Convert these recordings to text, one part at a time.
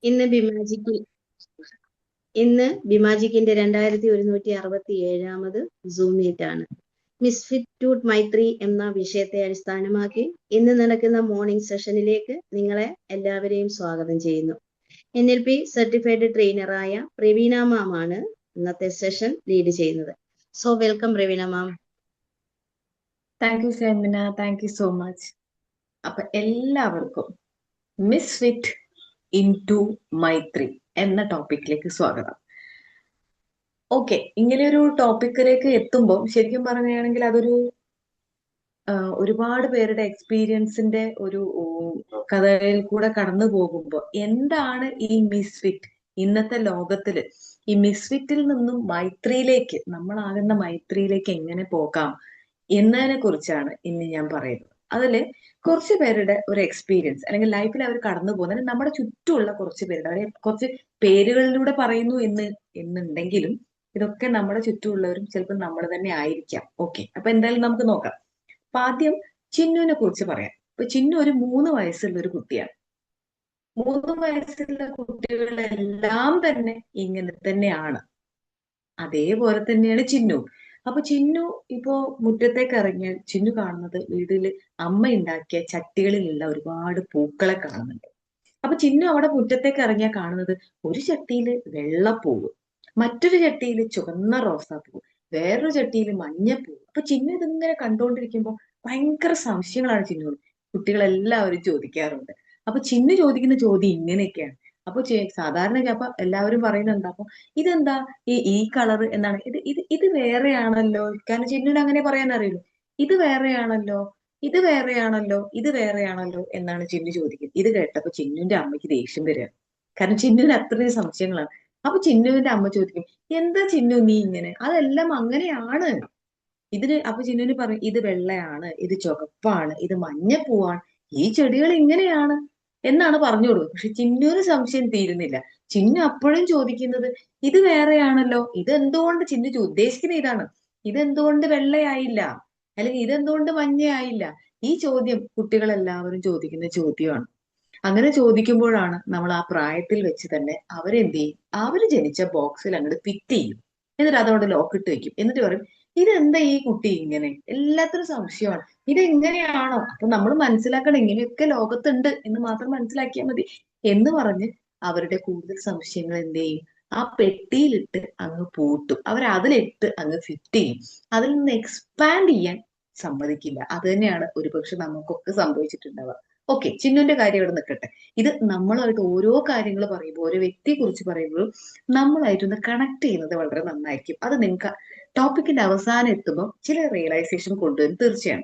ഇന്ന് ബിമാജിക്കിൽ ഇന്ന് ബിമാജിക്കിന്റെ 2167ാമത് zoom meet ആണ്. മിസ്ഫിറ്റ്യൂട്ട് മൈത്രി എന്ന വിഷയത്തെ അടിസ്ഥാനമാക്കി ഇന്ന് നടക്കുന്ന മോർണിംഗ് സെഷനിലേക്ക് നിങ്ങളെ എല്ലാവരെയും സ്വാഗതം ചെയ്യുന്നു. NLP സർട്ടിഫൈഡ് ട്രെയിനറായ പ്രവീണ മാം ആണ് ഇന്നത്തെ സെഷൻ ലീഡ് ചെയ്യുന്നത്. So welcome Praveena ma'am. Thank U Semina, thank you so much. അപ്പൊ എല്ലാവർക്കും മിസ്ഫിറ്റ് ഇൻ ടു മൈത്രി എന്ന ടോപ്പിക്കിലേക്ക് സ്വാഗതം. ഓക്കെ, ഇങ്ങനെ ഒരു ടോപ്പിക്കിലേക്ക് എത്തുമ്പോൾ ശരിക്കും പറയുകയാണെങ്കിൽ അതൊരു ഒരുപാട് പേരുടെ എക്സ്പീരിയൻസിന്റെ ഒരു കഥയിൽ കൂടെ കടന്നു പോകുമ്പോൾ എന്താണ് ഈ മിസ്ഫിറ്റ് ഇന്നത്തെ ലോകത്തില്, ഈ മിസ്ഫിറ്റിൽ നിന്നും മൈത്രിയിലേക്ക്, നമ്മളാകുന്ന മൈത്രിയിലേക്ക് എങ്ങനെ പോകാം എന്നതിനെ കുറിച്ചാണ് ഇന്ന് ഞാൻ പറയുന്നത്. അതില് കുറച്ച് പേരുടെ ഒരു എക്സ്പീരിയൻസ് അല്ലെങ്കിൽ ലൈഫിൽ അവർ കടന്നു പോകുന്നത് നമ്മുടെ ചുറ്റുമുള്ള കുറച്ച് പേരുടെ, അവരെ കുറച്ച് പേരുകളിലൂടെ പറയുന്നു എന്നുണ്ടെങ്കിലും ഇതൊക്കെ നമ്മുടെ ചുറ്റുമുള്ളവരും ചിലപ്പോൾ നമ്മൾ തന്നെ ആയിരിക്കാം. ഓക്കെ, അപ്പൊ എന്തായാലും നമുക്ക് നോക്കാം. അപ്പൊ ആദ്യം ചിന്നുവിനെ കുറിച്ച് പറയാം. ഇപ്പൊ ചിന്നു ഒരു 3 വയസ്സുള്ള ഒരു കുട്ടിയാണ്. 3 വയസ്സുള്ള കുട്ടികളെല്ലാം തന്നെ ഇങ്ങനെ തന്നെയാണ്. അതേപോലെ തന്നെയാണ് ചിന്നു. അപ്പൊ ചിന്നു ഇപ്പോ മുറ്റത്തേക്ക് ഇറങ്ങിയാൽ ചിന്നു കാണുന്നത് വീട്ടില് അമ്മ ഉണ്ടാക്കിയ ചട്ടികളിലുള്ള ഒരുപാട് പൂക്കളെ കാണുന്നുണ്ട്. അപ്പൊ ചിന്നു അവിടെ മുറ്റത്തേക്ക് ഇറങ്ങിയാൽ കാണുന്നത് ഒരു ചട്ടിയില് വെള്ളപ്പൂവ്, മറ്റൊരു ചട്ടിയില് ചുവന്ന റോസാപ്പൂവ്, വേറൊരു ചട്ടിയില് മഞ്ഞപ്പൂവ്. അപ്പൊ ചിന്നു ഇതിങ്ങനെ കണ്ടുകൊണ്ടിരിക്കുമ്പോൾ ഭയങ്കര സംശയങ്ങളാണ് ചിന്നു കുട്ടികളെല്ലാവരും ചോദിക്കാറുണ്ട്. അപ്പൊ ചിന്നു ചോദിക്കുന്ന ചോദ്യം ഇങ്ങനെയൊക്കെയാണ്. അപ്പൊ സാധാരണ അപ്പൊ എല്ലാവരും പറയുന്നത് എന്താ, അപ്പൊ ഇതെന്താ ഈ കളർ എന്താണ്, ഇത് വേറെയാണല്ലോ. കാരണം ചിന്നുവിന് അങ്ങനെ പറയാൻ അറിയുള്ളൂ. ഇത് വേറെയാണല്ലോ, ഇത് വേറെയാണല്ലോ, ഇത് വേറെയാണല്ലോ എന്നാണ് ചിന്നു ചോദിക്കുന്നത്. ഇത് കേട്ടപ്പോ ചിന്നുവിന്റെ അമ്മയ്ക്ക് ദേഷ്യം വരികയാണ്. കാരണം ചിന്നുവിന് അത്രയും സംശയങ്ങളാണ്. അപ്പൊ ചിന്നുവിന്റെ അമ്മ ചോദിക്കും, എന്താ ചിന്നു നീ ഇങ്ങനെ, അതെല്ലാം അങ്ങനെയാണ്. അപ്പൊ ചിന്നുവിന് പറയും, ഇത് വെള്ളയാണ്, ഇത് ചുവപ്പാണ്, ഇത് മഞ്ഞപ്പൂവാണ്, ഈ ചെടികൾ ഇങ്ങനെയാണ് എന്നാണ് പറഞ്ഞു കൊടുക്കുക. പക്ഷെ ചിന്നുവിന് സംശയം തീരുന്നില്ല. ചിന്നു അപ്പോഴും ചോദിക്കുന്നത്, ഇത് വേറെയാണല്ലോ, ഇതെന്തുകൊണ്ട് ചിന്നു ഉദ്ദേശിക്കുന്ന ഇതാണ്, ഇതെന്തുകൊണ്ട് വെള്ളയായില്ല, അല്ലെങ്കിൽ ഇതെന്തുകൊണ്ട് മഞ്ഞയായില്ല. ഈ ചോദ്യം കുട്ടികളെല്ലാവരും ചോദിക്കുന്ന ചോദ്യമാണ്. അങ്ങനെ ചോദിക്കുമ്പോഴാണ് നമ്മൾ ആ പ്രായത്തിൽ വെച്ച് തന്നെ അവരെന്ത് ചെയ്യും, അവര് ജനിച്ച ബോക്സിൽ അങ്ങോട്ട് ഫിറ്റ് ചെയ്യും. എന്നിട്ട് അതോടെ ലോക്കിട്ട് വെക്കും. എന്നിട്ട് പറയും, ഇതെന്താ ഈ കുട്ടി ഇങ്ങനെ, എല്ലാത്തിനും സംശയമാണ്, ഇതെങ്ങനെയാണോ. അപ്പൊ നമ്മൾ മനസ്സിലാക്കണം, ഇങ്ങനെയൊക്കെ ലോകത്തുണ്ട് എന്ന് മാത്രം മനസ്സിലാക്കിയാൽ മതി എന്ന് പറഞ്ഞ് അവരുടെ കൂടുതൽ സംശയങ്ങൾ എന്ത് ചെയ്യും, ആ പെട്ടിയിലിട്ട് അങ്ങ് പൂട്ടും. അതിലിട്ട് അങ്ങ് ഫിറ്റ് ചെയ്യും. അതിൽ നിന്ന് എക്സ്പാൻഡ് ചെയ്യാൻ സമ്മതിക്കില്ല. അത് തന്നെയാണ് ഒരുപക്ഷെ നമുക്കൊക്കെ സംഭവിച്ചിട്ടുണ്ടാവുക. ഓക്കെ, ചിന്നുവിന്റെ കാര്യം ഇവിടെ നിൽക്കട്ടെ. ഇത് നമ്മളായിട്ട് ഓരോ കാര്യങ്ങൾ പറയുമ്പോൾ, ഓരോ വ്യക്തിയെ കുറിച്ച് പറയുമ്പോഴും നമ്മളായിട്ടൊന്ന് കണക്ട് ചെയ്യുന്നത് വളരെ നന്നായിരിക്കും. അത് നിങ്ങൾക്ക് ടോപ്പിക്കിന്റെ അവസാനം എത്തുമ്പോൾ ചില റിയലൈസേഷൻ കൊണ്ടുവരും തീർച്ചയാണ്.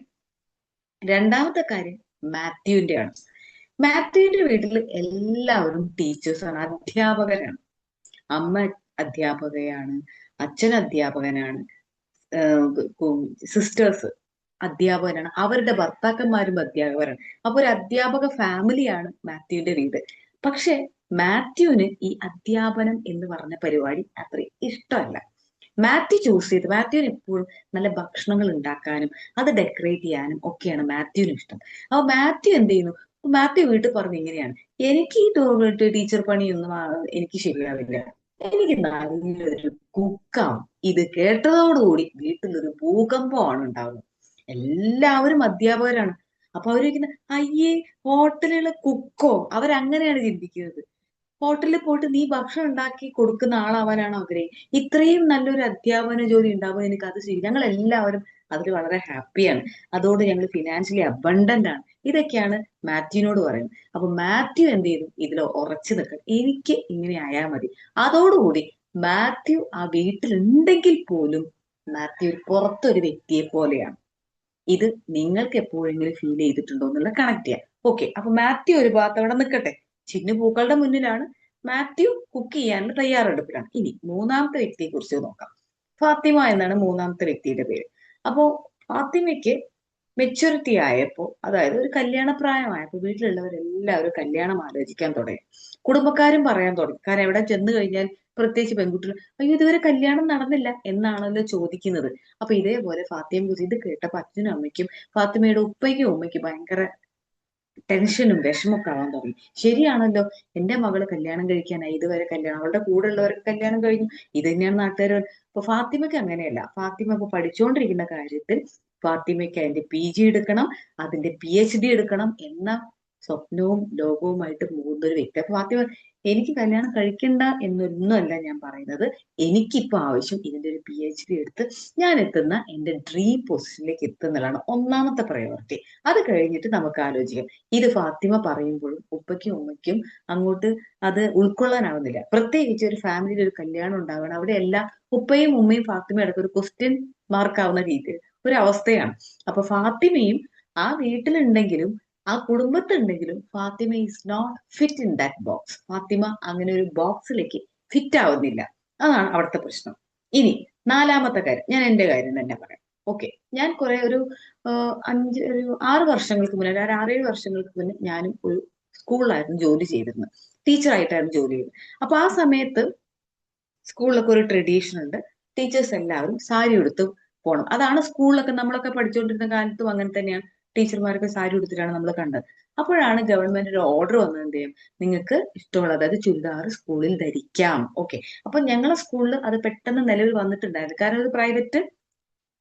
രണ്ടാമത്തെ കാര്യം മാത്യുവിന്റെ ആണ്. മാത്യുവിന്റെ വീട്ടിൽ എല്ലാവരും ടീച്ചേഴ്സാണ്, അധ്യാപകരാണ്. അമ്മ അധ്യാപകയാണ്, അച്ഛൻ അധ്യാപകനാണ്, സിസ്റ്റേഴ്സ് അധ്യാപകരാണ്, അവരുടെ ഭർത്താക്കന്മാരും അധ്യാപകരാണ്. അപ്പൊ ഒരു അധ്യാപക ഫാമിലിയാണ് മാത്യുവിന്റെ വീട്. പക്ഷെ മാത്യുവിന് ഈ അധ്യാപനം എന്ന് പറഞ്ഞ പരിപാടി അത്ര ഇഷ്ടമല്ല. മാത്യുവിന് എപ്പോഴും നല്ല ഭക്ഷണങ്ങൾ ഉണ്ടാക്കാനും അത് ഡെക്കറേറ്റ് ചെയ്യാനും ഒക്കെയാണ് മാത്യുവിന് ഇഷ്ടം. അപ്പൊ മാത്യു എന്ത് ചെയ്യുന്നു, മാത്യു വീട്ടിൽ പറഞ്ഞ ഇങ്ങനെയാണ്, എനിക്ക് ഈ ടീച്ചർ പണിയൊന്നും എനിക്ക് ശരിയാവില്ല, എനിക്ക് നല്ലൊരു കുക്കാവും. ഇത് കേട്ടതോടുകൂടി വീട്ടിലൊരു ഭൂകമ്പമാണ് ഉണ്ടാവുന്നത്. എല്ലാവരും അധ്യാപകരാണ്. അപ്പൊ അവരിക്കുന്ന, അയ്യേ ഹോട്ടലിലെ കുക്കോ, അവരങ്ങനെയാണ് ചിന്തിക്കുന്നത്. ഹോട്ടലിൽ പോയിട്ട് നീ ഭക്ഷണം ഉണ്ടാക്കി കൊടുക്കുന്ന ആളാവാനാണ് ആഗ്രഹം. ഇത്രയും നല്ലൊരു അധ്യാപന ജോലി ഉണ്ടാവുമ്പോൾ എനിക്ക് അത് ശരി. ഞങ്ങൾ എല്ലാവരും അതിൽ വളരെ ഹാപ്പിയാണ്. അതുകൊണ്ട് ഞങ്ങൾ ഫിനാൻഷ്യലി അബണ്ടന്റ് ആണ്. ഇതൊക്കെയാണ് മാത്യുവിനോട് പറയുന്നത്. അപ്പൊ മാത്യു എന്ത് ചെയ്തു, ഇതിൽ ഉറച്ചു നിൽക്കണം, എനിക്ക് ഇങ്ങനെ ആയാൽ മതി. അതോടുകൂടി മാത്യു ആ വീട്ടിലുണ്ടെങ്കിൽ പോലും മാത്യു പുറത്തൊരു വ്യക്തിയെ പോലെയാണ്. ഇത് നിങ്ങൾക്ക് എപ്പോഴെങ്കിലും ഫീൽ ചെയ്തിട്ടുണ്ടോ എന്നുള്ള കണക്ട് ചെയ്യാം. ഓക്കെ, അപ്പൊ മാത്യു ഒരു ഭാഗത്ത് അവിടെ നിൽക്കട്ടെ. ചിന്നു പൂക്കളുടെ മുന്നിലാണ്, മാത്യു കുക്ക് ചെയ്യാനുള്ള തയ്യാറെടുപ്പിലാണ്. ഇനി മൂന്നാമത്തെ വ്യക്തിയെ കുറിച്ച് നോക്കാം. ഫാത്തിമ എന്നാണ് മൂന്നാമത്തെ വ്യക്തിയുടെ പേര്. അപ്പോ ഫാത്തിമയ്ക്ക് മെച്യൂരിറ്റി ആയപ്പോ, അതായത് ഒരു കല്യാണ പ്രായമായപ്പോ വീട്ടിലുള്ളവരെല്ലാവരും കല്യാണം ആലോചിക്കാൻ തുടങ്ങി. കുടുംബക്കാരും പറയാൻ തുടങ്ങി. കാരണം എവിടെ ചെന്ന് കഴിഞ്ഞാൽ പ്രത്യേകിച്ച് പെൺകുട്ടികൾ, അയ്യോ ഇതുവരെ കല്യാണം നടന്നില്ല എന്നാണല്ലോ ചോദിക്കുന്നത്. അപ്പൊ ഇതേപോലെ ഫാത്തിമയെ കുറിച്ച് ഇത് കേട്ടപ്പോ അച്ഛനും അമ്മയ്ക്കും ഫാത്തിമയുടെ ഉപ്പയ്ക്കും ഉമ്മയ്ക്കും ഭയങ്കര ടെൻഷനും വിഷമൊക്കെ ആവാൻ തുടങ്ങി. ശരിയാണല്ലോ, എന്റെ മകള് കല്യാണം കഴിക്കാനായി, ഇതുവരെ കല്യാണം, അവളുടെ കൂടെ ഉള്ളവർക്ക് കല്യാണം കഴിഞ്ഞു, ഇത് തന്നെയാണ് നാട്ടുകാർ. ഇപ്പൊ ഫാത്തിമയ്ക്ക് അങ്ങനെയല്ല. ഫാത്തിമ ഇപ്പൊ പഠിച്ചുകൊണ്ടിരിക്കുന്ന കാര്യത്തിൽ ഫാത്തിമയ്ക്ക് അതിന്റെ PG എടുക്കണം, അതിന്റെ PhD എടുക്കണം എന്ന സ്വപ്നവും ലോകവുമായിട്ട് പോകുന്ന ഒരു വ്യക്തി. അപ്പൊ ഫാത്തിമ, എനിക്ക് കല്യാണം കഴിക്കണ്ട എന്നൊന്നുമല്ല ഞാൻ പറയുന്നത്. എനിക്കിപ്പോ ആവശ്യം ഇതിന്റെ ഒരു PhD എടുത്ത് ഞാൻ എത്തുന്ന എന്റെ ഡ്രീം പൊസിഷനിലേക്ക് എത്തുന്നതാണ് ഒന്നാമത്തെ പ്രയോറിറ്റി. അത് കഴിഞ്ഞിട്ട് നമുക്ക് ആലോചിക്കാം. ഇത് ഫാത്തിമ പറയുമ്പോഴും ഉപ്പയ്ക്കും ഉമ്മയ്ക്കും അങ്ങോട്ട് അത് ഉൾക്കൊള്ളാനാവുന്നില്ല. പ്രത്യേകിച്ച് ഒരു ഫാമിലിയിൽ ഒരു കല്യാണം ഉണ്ടാവണം, അവിടെ എല്ലാ ഉപ്പയും ഉമ്മയും ഫാത്തിമയും അടക്കം ഒരു ക്വസ്റ്റ്യൻ മാർക്ക് ആവുന്ന രീതിയിൽ ഒരു അവസ്ഥയാണ്. അപ്പൊ ഫാത്തിമയും ആ വീട്ടിലുണ്ടെങ്കിലും ആ കുടുംബത്തുണ്ടെങ്കിലും Fathima is not fit in that box. Fathima അങ്ങനെ ഒരു ബോക്സിലേക്ക് ഫിറ്റ് ആവുന്നില്ല. അതാണ് അവിടുത്തെ പ്രശ്നം. ഇനി നാലാമത്തെ കാര്യം, ഞാൻ എന്റെ കാര്യം തന്നെ പറയാം. ഓക്കെ, ഞാൻ കുറെ ഒരു 6 വർഷങ്ങൾക്ക് മുന്നേ, ഒരു 6-7 വർഷങ്ങൾക്ക് മുന്നേ ഞാനും ഒരു സ്കൂളിലായിരുന്നു ജോലി ചെയ്തിരുന്നത്. ടീച്ചറായിട്ടായിരുന്നു ജോലി ചെയ്തത്. അപ്പൊ ആ സമയത്ത് സ്കൂളിലൊക്കെ ഒരു ട്രഡീഷൻ ഉണ്ട്, ടീച്ചേഴ്സ് എല്ലാവരും സാരി ഉടുത്ത് പോകണം. അതാണ് സ്കൂളിലൊക്കെ നമ്മളൊക്കെ പഠിച്ചുകൊണ്ടിരുന്ന കാലത്തും അങ്ങനെ തന്നെയാണ്. ടീച്ചർമാരൊക്കെ സാരി ഉടുത്തിട്ടാണ് നമ്മൾ കണ്ടത്. അപ്പോഴാണ് ഗവൺമെന്റ് ഒരു ഓർഡർ വന്നത്, എന്ത് ചെയ്യും, നിങ്ങൾക്ക് ഇഷ്ടമുള്ള, അതായത് ചുരിദാർ സ്കൂളിൽ ധരിക്കാം. ഓക്കെ, അപ്പൊ ഞങ്ങളെ സ്കൂളിൽ അത് പെട്ടെന്ന് നിലവിൽ വന്നിട്ടുണ്ടായിരുന്നു. കാരണം അത് പ്രൈവറ്റ്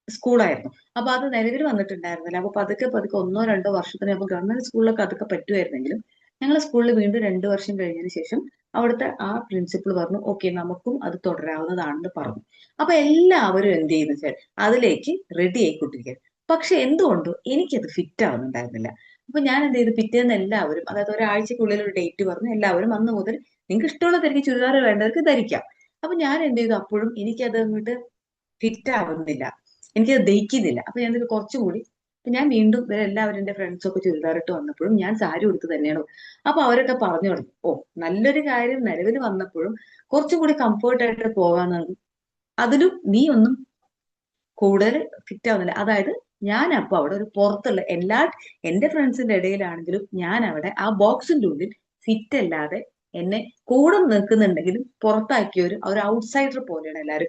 സ്കൂളായിരുന്നു. അപ്പൊ അത് നിലവിൽ വന്നിട്ടുണ്ടായിരുന്നില്ല. അപ്പൊ പതുക്കെ പതുക്കെ 1-2 വർഷത്തിന് അപ്പൊ ഗവൺമെന്റ് സ്കൂളിലൊക്കെ അതൊക്കെ പറ്റുമായിരുന്നെങ്കിലും ഞങ്ങളെ സ്കൂളിൽ വീണ്ടും 2 വർഷം കഴിഞ്ഞതിന് ശേഷം അവിടുത്തെ ആ പ്രിൻസിപ്പൾ പറഞ്ഞു, ഓക്കെ, നമുക്കും അത് തുടരാവുന്നതാണെന്ന് പറഞ്ഞു. അപ്പൊ എല്ലാവരും എന്ത് ചെയ്യുന്ന വെച്ചാൽ അതിലേക്ക് റെഡി ആയിക്കൊണ്ടിരിക്കുക. പക്ഷെ എന്തുകൊണ്ടോ എനിക്കത് ഫിറ്റ് ആവുന്നുണ്ടായിരുന്നില്ല. അപ്പൊ ഞാൻ എന്ത് ചെയ്തു, പിറ്റേന്ന് എല്ലാവരും, അതായത് ഒരാഴ്ചക്കുള്ളിൽ ഒരു ഡേറ്റ് പറഞ്ഞു, എല്ലാവരും അന്ന് മുതൽ നിങ്ങൾക്ക് ഇഷ്ടമുള്ള ധരിക്കും, ചുരിദാർ വേണ്ടവർക്ക് ധരിക്കാം. അപ്പൊ ഞാൻ എന്ത് ചെയ്തു, അപ്പോഴും എനിക്കത് അങ്ങോട്ട് ഫിറ്റ് ആവുന്നില്ല, എനിക്കത് ദഹിക്കുന്നില്ല. അപ്പൊ ഞാൻ കുറച്ചുകൂടി, ഞാൻ വീണ്ടും ഇവരെല്ലാവരും എന്റെ ഫ്രണ്ട്സും ഒക്കെ ചുരിദാറിട്ട് വന്നപ്പോഴും ഞാൻ സാരി ഉടുത്ത് തന്നെയാണ്. അപ്പൊ അവരൊക്കെ പറഞ്ഞു തുടങ്ങി, ഓ, നല്ലൊരു കാര്യം നിലവിൽ വന്നപ്പോഴും കുറച്ചുകൂടി കംഫർട്ട് ആയിട്ട് പോകാന്നാണ്. അതിലും നീ ഒന്നും കൂടുതൽ ഫിറ്റ് ആവുന്നില്ല. അതായത് ഞാൻ അപ്പൊ അവിടെ ഒരു പുറത്തുള്ള എന്റെ ഫ്രണ്ട്സിന്റെ ഇടയിലാണെങ്കിലും ഞാൻ അവിടെ ആ ബോക്സിന്റെ ഉള്ളിൽ ഫിറ്റ് അല്ലാതെ എന്നെ കൂടെ നിൽക്കുന്നുണ്ടെങ്കിലും പുറത്താക്കിയ ഒരു ഔട്ട്സൈഡർ പോലെയാണ് എല്ലാവരും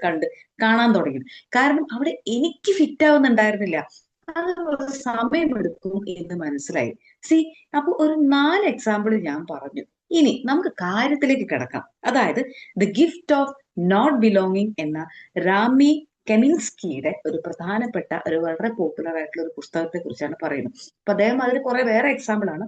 കാണാൻ തുടങ്ങിയത്. കാരണം അവിടെ എനിക്ക് ഫിറ്റ് ആവുന്നുണ്ടായിരുന്നില്ല. അത് കുറച്ച് സമയമെടുക്കും എന്ന് മനസ്സിലായി. സി, അപ്പൊ ഒരു 4 എക്സാമ്പിൾ ഞാൻ പറഞ്ഞു. ഇനി നമുക്ക് കാര്യത്തിലേക്ക് കിടക്കാം. അതായത് the gift of not belonging എന്ന റാമി കെമിൻസ്കിയുടെ ഒരു പ്രധാനപ്പെട്ട, ഒരു വളരെ പോപ്പുലർ ആയിട്ടുള്ള ഒരു പുസ്തകത്തെ കുറിച്ചാണ് പറയുന്നത്. അപ്പൊ അദ്ദേഹം അതിൽ കുറെ വേറെ എക്സാമ്പിൾ ആണ്.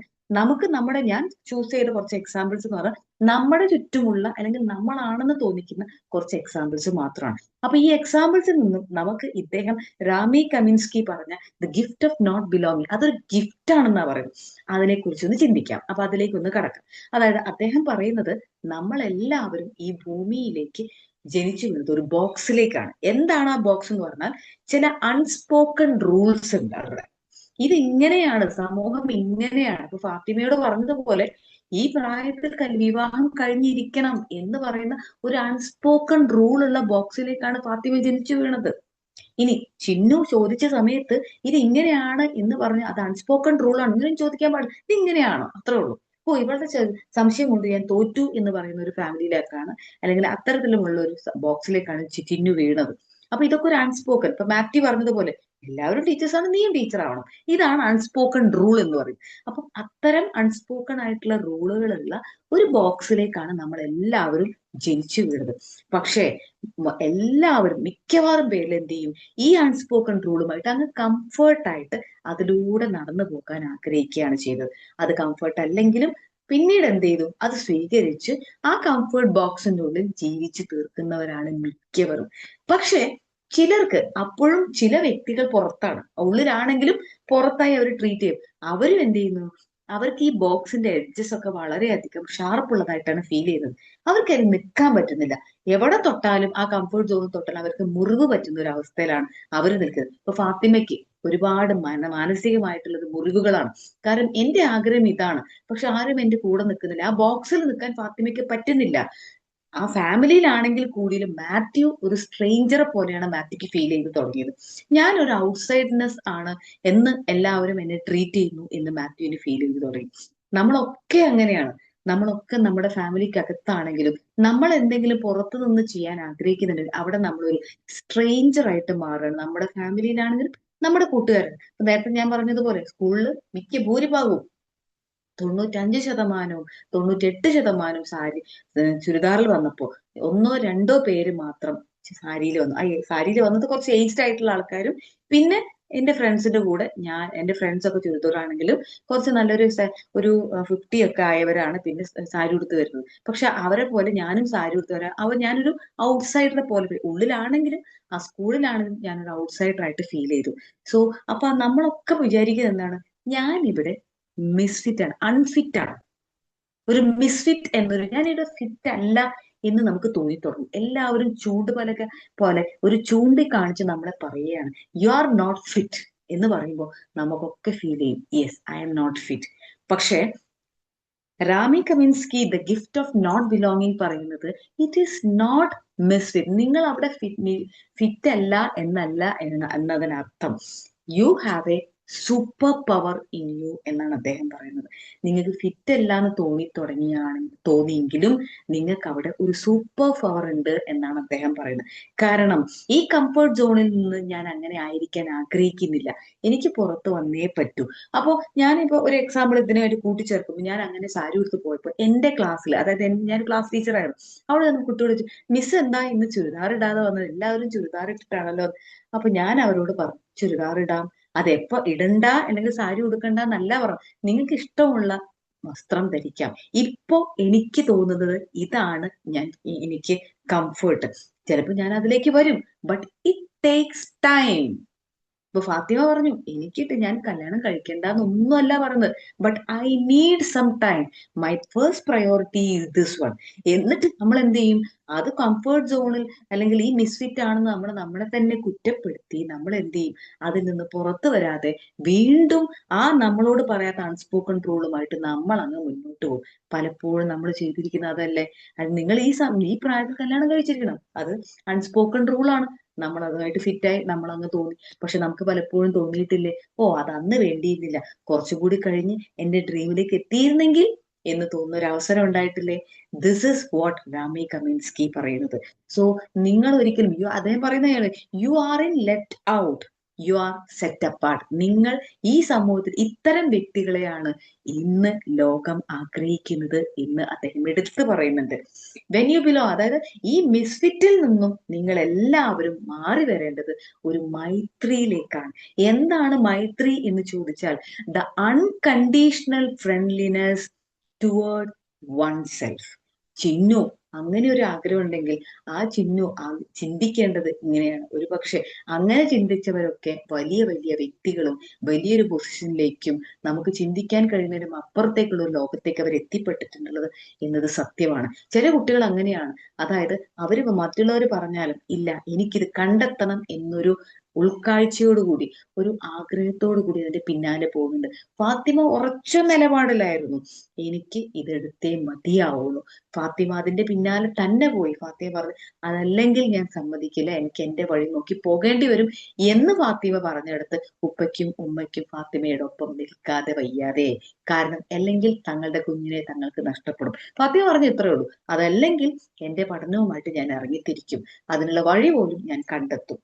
ഞാൻ ചൂസ് ചെയ്ത കുറച്ച് എക്സാമ്പിൾസ് എന്ന് പറഞ്ഞാൽ നമ്മുടെ ചുറ്റുമുള്ള, അല്ലെങ്കിൽ നമ്മളാണെന്ന് തോന്നിക്കുന്ന കുറച്ച് എക്സാമ്പിൾസ് മാത്രമാണ്. അപ്പൊ ഈ എക്സാമ്പിൾസിൽ നിന്നും നമുക്ക് ഇദ്ദേഹം റാമി കമിൻസ്കി പറഞ്ഞ the gift of not belonging, അതൊരു ഗിഫ്റ്റ് ആണെന്നാ പറയുന്നത്, അതിനെ കുറിച്ചൊന്ന് ചിന്തിക്കാം. അപ്പൊ അതിലേക്കൊന്ന് കടക്കാം. അതായത് അദ്ദേഹം പറയുന്നത്, നമ്മളെല്ലാവരും ഈ ഭൂമിയിലേക്ക് ജനിച്ചു വീഴുന്നത് ഒരു ബോക്സിലേക്കാണ്. എന്താണ് ആ ബോക്സ് എന്ന് പറഞ്ഞാൽ, ചില അൺസ്പോക്കൺ റൂൾസ് ഉണ്ട് അവിടെ. ഇത് ഇങ്ങനെയാണ്, സമൂഹം ഇങ്ങനെയാണ്. ഇപ്പൊ ഫാത്തിമയോട് പറഞ്ഞതുപോലെ ഈ പ്രായത്തിൽ വിവാഹം കഴിഞ്ഞിരിക്കണം എന്ന് പറയുന്ന ഒരു അൺസ്പോക്കൺ റൂൾ ഉള്ള ബോക്സിലേക്കാണ് ഫാത്തിമ ജനിച്ചു വീണത്. ഇനി ചിന്നു ചോദിച്ച സമയത്ത് ഇത് ഇങ്ങനെയാണ് എന്ന് പറഞ്ഞ്, അത് അൺസ്പോക്കൺ റൂൾ ആണ്, ഇങ്ങനെ ചോദിക്കാൻ പാടില്ല, ഇത് ഇങ്ങനെയാണോ, അത്രേ ഉള്ളൂ. ഓ, ഇവളുടെ സംശയം കൊണ്ട് ഞാൻ തോറ്റു എന്ന് പറയുന്ന ഒരു ഫാമിലിയിലേക്കാണ്, അല്ലെങ്കിൽ അത്തരത്തിലുമുള്ള ഒരു ബോക്സിലേക്കാണ് ചിന്നു വീണത്. അപ്പൊ ഇതൊക്കെ ഒരു അൺസ്പോക്കൺ. ഇപ്പൊ മാത്യു പറഞ്ഞതുപോലെ എല്ലാവരും ടീച്ചേഴ്സാണ്, നീയും ടീച്ചർ ആവണം, ഇതാണ് അൺസ്പോക്കൺ റൂൾ എന്ന് പറയും. അപ്പം അത്തരം അൺസ്പോക്കൺ ആയിട്ടുള്ള റൂളുകളുള്ള ഒരു ബോക്സിലേക്കാണ് നമ്മൾ എല്ലാവരും ജനിച്ചു വീണത്. പക്ഷേ എല്ലാവരും, മിക്കവാറും പേരിൽ എന്ത് ചെയ്യും, ഈ അൺസ്പോക്കൺ റൂളുമായിട്ട് അങ്ങ് കംഫർട്ടായിട്ട് അതിലൂടെ നടന്നു പോകാൻ ആഗ്രഹിക്കുകയാണ് ചെയ്തത്. അത് കംഫർട്ട് അല്ലെങ്കിലും പിന്നീട് എന്ത് ചെയ്തു, അത് സ്വീകരിച്ച് ആ കംഫർട്ട് ബോക്സിന്റെ ഉള്ളിൽ ജീവിച്ചു തീർക്കുന്നവരാണ് മിക്കവരും. പക്ഷെ ചിലർക്ക് അപ്പോഴും, ചില വ്യക്തികൾ പുറത്താണ്, ഉള്ളിലാണെങ്കിലും പുറത്തായി അവർ ട്രീറ്റ് ചെയ്യും. അവരും എന്ത് ചെയ്യുന്നു, അവർക്ക് ഈ ബോക്സിന്റെ എഡ്ജസ് ഒക്കെ വളരെയധികം ഷാർപ്പുള്ളതായിട്ടാണ് ഫീൽ ചെയ്യുന്നത്. അവർക്ക് അതിൽ നിൽക്കാൻ പറ്റുന്നില്ല. എവിടെ തൊട്ടാലും, ആ കംഫർട്ട് സോണിൽ തൊട്ടാലും അവർക്ക് മുറിവ് പറ്റുന്ന ഒരു അവസ്ഥയിലാണ് അവർ നിൽക്കുന്നത്. ഇപ്പൊ ഫാത്തിമയ്ക്ക് ഒരുപാട് മാനസികമായിട്ടുള്ളത് മുറിവുകളാണ്. കാരണം എന്റെ ആഗ്രഹം ഇതാണ്, പക്ഷെ ആരും എന്റെ കൂടെ നിൽക്കുന്നില്ല. ആ ബോക്സിൽ നിൽക്കാൻ ഫാത്തിമയ്ക്ക് പറ്റുന്നില്ല. ആ ഫാമിലിയിലാണെങ്കിൽ കൂടിയും മാത്യു ഒരു സ്ട്രേഞ്ചറെ പോലെയാണ് മാത്യുക്ക് ഫീൽ ചെയ്ത് തുടങ്ങിയത്. ഞാൻ ഒരു ഔട്ട്സൈഡ്നെസ് ആണ് എന്ന് എല്ലാവരും എന്നെ ട്രീറ്റ് ചെയ്യുന്നു എന്ന് മാത്യുവിന് ഫീൽ ചെയ്ത് തുടങ്ങി. നമ്മളൊക്കെ അങ്ങനെയാണ്. നമ്മളൊക്കെ നമ്മുടെ ഫാമിലിക്ക് അകത്താണെങ്കിലും നമ്മൾ എന്തെങ്കിലും പുറത്തു നിന്ന് ചെയ്യാൻ ആഗ്രഹിക്കുന്നുണ്ടെങ്കിൽ അവിടെ നമ്മളൊരു സ്ട്രേഞ്ചർ ആയിട്ട് മാറുകയാണ്. നമ്മുടെ ഫാമിലിയിലാണെങ്കിലും നമ്മുടെ കൂട്ടുകാരൻ. നേരത്തെ ഞാൻ പറഞ്ഞതുപോലെ സ്കൂളിൽ മിക്ക ഭൂരിഭാഗവും 95%, 98% സാരി ചുരിദാറിൽ വന്നപ്പോ 1-2 പേര് മാത്രം സാരിയിൽ വന്നു. സാരിയിൽ വന്നത് കുറച്ച് ഏജ്ഡ് ആയിട്ടുള്ള ആൾക്കാരും, പിന്നെ എന്റെ ഫ്രണ്ട്സിന്റെ കൂടെ എന്റെ ഫ്രണ്ട്സ് ഒക്കെ ചുരിദാറാണെങ്കിലും കുറച്ച് നല്ലൊരു ഒരു 50 ഒക്കെ ആയവരാണ് പിന്നെ സാരി ഉടുത്ത് വരുന്നത്. പക്ഷെ അവരെ പോലെ ഞാനും സാരി ഉടുത്ത് വരാം. ഞാനൊരു ഔട്ട്സൈഡറെ പോലെ, ഉള്ളിലാണെങ്കിലും ആ സ്കൂളിലാണെങ്കിലും ഞാനൊരു ഔട്ട്സൈഡർ ആയിട്ട് ഫീൽ ചെയ്തു. സോ അപ്പൊ നമ്മളൊക്കെ വിചാരിക്കുന്നത് എന്താണ്, ഞാൻ ഇവിടെ മിസ്ഫിറ്റ് ആണ്, അൺഫിറ്റ് ആണ്, ഒരു മിസ്ഫിറ്റ് എന്നൊരു, ഞാനിവിടെ ഫിറ്റ് അല്ല എന്ന് നമുക്ക് തോന്നി തുടങ്ങും. എല്ലാവരും ചൂണ്ടുപലക പോലെ ഒരു ചൂണ്ടിക്കാണിച്ച് നമ്മളെ പറയുകയാണ് യു ആർ നോട്ട് ഫിറ്റ് എന്ന് പറയുമ്പോൾ നമുക്കൊക്കെ ഫീൽ ചെയ്യും yes I am not fit. പക്ഷേ Rami Kaminsky the gift of not belonging പറയുന്നത് ഇറ്റ് ഈസ് നോട്ട് മിസ്ഫിറ്റ്. നിങ്ങൾ അവിടെ ഫിറ്റ് അല്ല എന്നല്ല എന്നതിനർത്ഥം you have a super power in you എന്നാണ് അദ്ദേഹം പറയുന്നത്. നിങ്ങൾക്ക് ഫിറ്റ് അല്ല എന്ന് തോന്നിയെങ്കിലും നിങ്ങൾക്ക് അവിടെ ഒരു സൂപ്പർ പവർ ഉണ്ട് എന്നാണ് അദ്ദേഹം പറയുന്നത്. കാരണം ഈ കംഫർട്ട് സോണിൽ നിന്ന് ഞാൻ അങ്ങനെ ആയിരിക്കാൻ ആഗ്രഹിക്കുന്നില്ല, എനിക്ക് പുറത്ത് വന്നേ പറ്റൂ. അപ്പോ ഞാനിപ്പോ ഒരു എക്സാമ്പിൾ ഇതിനെ ഒരു കൂട്ടിച്ചേർക്കുമ്പോൾ, ഞാൻ അങ്ങനെ സാരി ഉടുത്ത് പോയപ്പോൾ എന്റെ ക്ലാസ്സിൽ, അതായത് ഞാൻ ക്ലാസ് ടീച്ചറായിരുന്നു, അവിടെ നിന്ന് കുട്ടിയോട് ചോദിച്ചു, മിസ് എന്താ ഇന്ന് ചുരിദാർ ഇടാതെ വന്നത്, എല്ലാവരും ചുരിദാർ ഇട്ടിട്ടാണല്ലോ. അപ്പൊ ഞാൻ അവരോട് പറഞ്ഞു, ചുരിദാർ ഇടാം, അതെപ്പോ ഇടണ്ട അല്ലെങ്കിൽ സാരി ഉടുക്കണ്ട എന്നല്ല പറഞ്ഞു, നിങ്ങൾക്ക് ഇഷ്ടമുള്ള വസ്ത്രം ധരിക്കാം. ഇപ്പോ എനിക്ക് തോന്നുന്നത് ഇതാണ്, എനിക്ക് കംഫർട്ട്. ചിലപ്പോൾ ഞാൻ അതിലേക്ക് വരും, ബട്ട് ഇറ്റ് ടേക്സ് ടൈം. ഇപ്പൊ ഫാത്തിമ പറഞ്ഞു ഞാൻ കല്യാണം കഴിക്കണ്ടെന്നൊന്നുമല്ല പറഞ്ഞത്, but I need some time, my first priority is this one. എന്നിട്ട് നമ്മൾ എന്ത് ചെയ്യും, അത് കംഫർട്ട് സോണിൽ അല്ലെങ്കിൽ ഈ മിസ്ഫിറ്റ് ആണെന്ന് നമ്മളെ തന്നെ കുറ്റപ്പെടുത്തി നമ്മൾ എന്ത് ചെയ്യും, അതിൽ നിന്ന് പുറത്തു വരാതെ വീണ്ടും ആ നമ്മളോട് പറയാത്ത അൺസ്പോക്കൺ റൂളുമായിട്ട് നമ്മൾ അങ്ങ് മുന്നോട്ട് പോകും. പലപ്പോഴും നമ്മൾ ചെയ്തിരിക്കുന്നത് അതല്ലേ, അത് നിങ്ങൾ ഈ പ്രായത്തിൽ കല്യാണം കഴിച്ചിരിക്കണം, അത് അൺസ്പോക്കൺ റൂളാണ്, നമ്മൾ അതുമായിട്ട് ഫിറ്റായി നമ്മൾ അങ്ങ് തോന്നി. പക്ഷെ നമുക്ക് പലപ്പോഴും തോന്നിയിട്ടില്ലേ, ഓ അത് അന്ന് വേണ്ടിയിരുന്നില്ല, കുറച്ചുകൂടി കഴിഞ്ഞ് എന്റെ ഡ്രീമിലേക്ക് എത്തിയിരുന്നെങ്കിൽ എന്ന് തോന്നുന്ന ഒരു അവസരം ഉണ്ടായിട്ടില്ലേ? ദിസ് ഇസ് വാട്ട് റാമി കമിൻസ്കി പറയുന്നത്. സോ നിങ്ങൾ ഒരിക്കലും അദ്ദേഹം പറയുന്നതാണ്, you are in left out, you are set apart. നിങ്ങൾ ഈ സമൂഹത്തിൽ ഇത്തരം വ്യക്തികളെയാണ് ഇന്ന് ലോകം ആഗ്രഹിക്കുന്നത് എന്ന് അദ്ദേഹം എടുത്തു പറയുന്നുണ്ട്. വെൻ യു ബിലോ, അതായത് ഈ മിസ്ഫിറ്റിൽ നിന്നും നിങ്ങൾ എല്ലാവരും മാറി വരേണ്ടത് ഒരു മൈത്രിയിലേക്കാണ്. എന്താണ് മൈത്രി എന്ന് ചോദിച്ചാൽ, the unconditional friendliness toward one self. Chinnu അങ്ങനെ ഒരു ആഗ്രഹം ഉണ്ടെങ്കിൽ ആ ചിന്നു ചിന്തിക്കേണ്ടത് ഇങ്ങനെയാണ്. ഒരു പക്ഷെ അങ്ങനെ ചിന്തിച്ചവരൊക്കെ വലിയ വലിയ വ്യക്തികളും വലിയൊരു പൊസിഷനിലേക്കും നമുക്ക് ചിന്തിക്കാൻ കഴിയുന്നതിനും അപ്പുറത്തേക്കുള്ള ഒരു ലോകത്തേക്ക് അവർ എത്തിപ്പെട്ടിട്ടുള്ളത് എന്നത് സത്യമാണ്. ചില കുട്ടികൾ അങ്ങനെയാണ്, അതായത് അവര് മറ്റുള്ളവർ പറഞ്ഞാലും ഇല്ല, എനിക്കിത് കണ്ടെത്തണം എന്നൊരു ഉൾക്കാഴ്ചയോടുകൂടി, ഒരു ആഗ്രഹത്തോടു കൂടി അതിന്റെ പിന്നാലെ പോകുന്നുണ്ട്. ഫാത്തിമ ഉറച്ച നിലപാടിലായിരുന്നു, എനിക്ക് ഇതെടുത്തേ മതിയാവുള്ളൂ. ഫാത്തിമ അതിന്റെ പിന്നാലെ തന്നെ പോയി. ഫാത്തിമ പറഞ്ഞു, അതല്ലെങ്കിൽ ഞാൻ സമ്മതിക്കില്ല, എനിക്ക് എന്റെ വഴി നോക്കി പോകേണ്ടി വരും എന്ന് ഫാത്തിമ പറഞ്ഞെടുത്ത് ഉപ്പയ്ക്കും ഉമ്മയ്ക്കും ഫാത്തിമയുടെ ഒപ്പം നിൽക്കാതെ വയ്യാതെ. കാരണം അല്ലെങ്കിൽ തങ്ങളുടെ കുഞ്ഞിനെ തങ്ങൾക്ക് നഷ്ടപ്പെടും. ഫാത്തിമ പറഞ്ഞു ഇത്രേ ഉള്ളൂ, അതല്ലെങ്കിൽ എന്റെ പഠനവുമായിട്ട് ഞാൻ ഇറങ്ങിത്തിരിക്കും, അതിനുള്ള വഴി പോലും ഞാൻ കണ്ടെത്തും.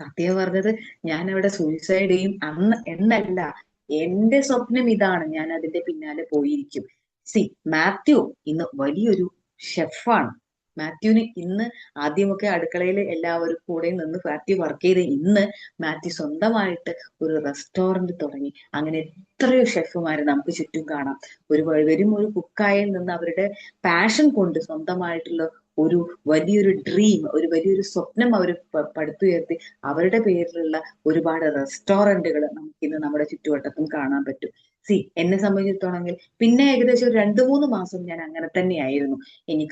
ഫാത്തിമ പറഞ്ഞത്, ഞാൻ അവിടെ സൂയിസൈഡ് ചെയ്യും എന്നല്ല, എന്റെ സ്വപ്നം ഇതാണ്, ഞാൻ അതിന്റെ പിന്നാലെ പോയിരിക്കും. മാത്യു ഇന്ന് വലിയൊരു ഷെഫാണ്. മാത്യുവിന് ഇന്ന് ആദ്യമൊക്കെ അടുക്കളയിൽ എല്ലാവരും കൂടെ നിന്ന് മാത്യു വർക്ക് ചെയ്ത് ഇന്ന് മാത്യു സ്വന്തമായിട്ട് ഒരു റെസ്റ്റോറന്റ് തുടങ്ങി. അങ്ങനെ എത്രയോ ഷെഫുമാരെ നമുക്ക് ചുറ്റും കാണാം. വെറും ഒരു കുക്കായിൽ നിന്ന് അവരുടെ പാഷൻ കൊണ്ട് സ്വന്തമായിട്ടുള്ള ഒരു വലിയൊരു ഡ്രീം, ഒരു വലിയൊരു സ്വപ്നം അവർ പടുത്തുയർത്തി അവരുടെ പേരിലുള്ള ഒരുപാട് റെസ്റ്റോറന്റുകൾ നമുക്ക് ഇന്ന് നമ്മുടെ ചുറ്റുവട്ടത്തും കാണാൻ പറ്റും. എന്നെ സംബന്ധിച്ചിടത്തോളെങ്കിൽ പിന്നെ ഏകദേശം ഒരു 2-3 മാസം ഞാൻ അങ്ങനെ തന്നെയായിരുന്നു.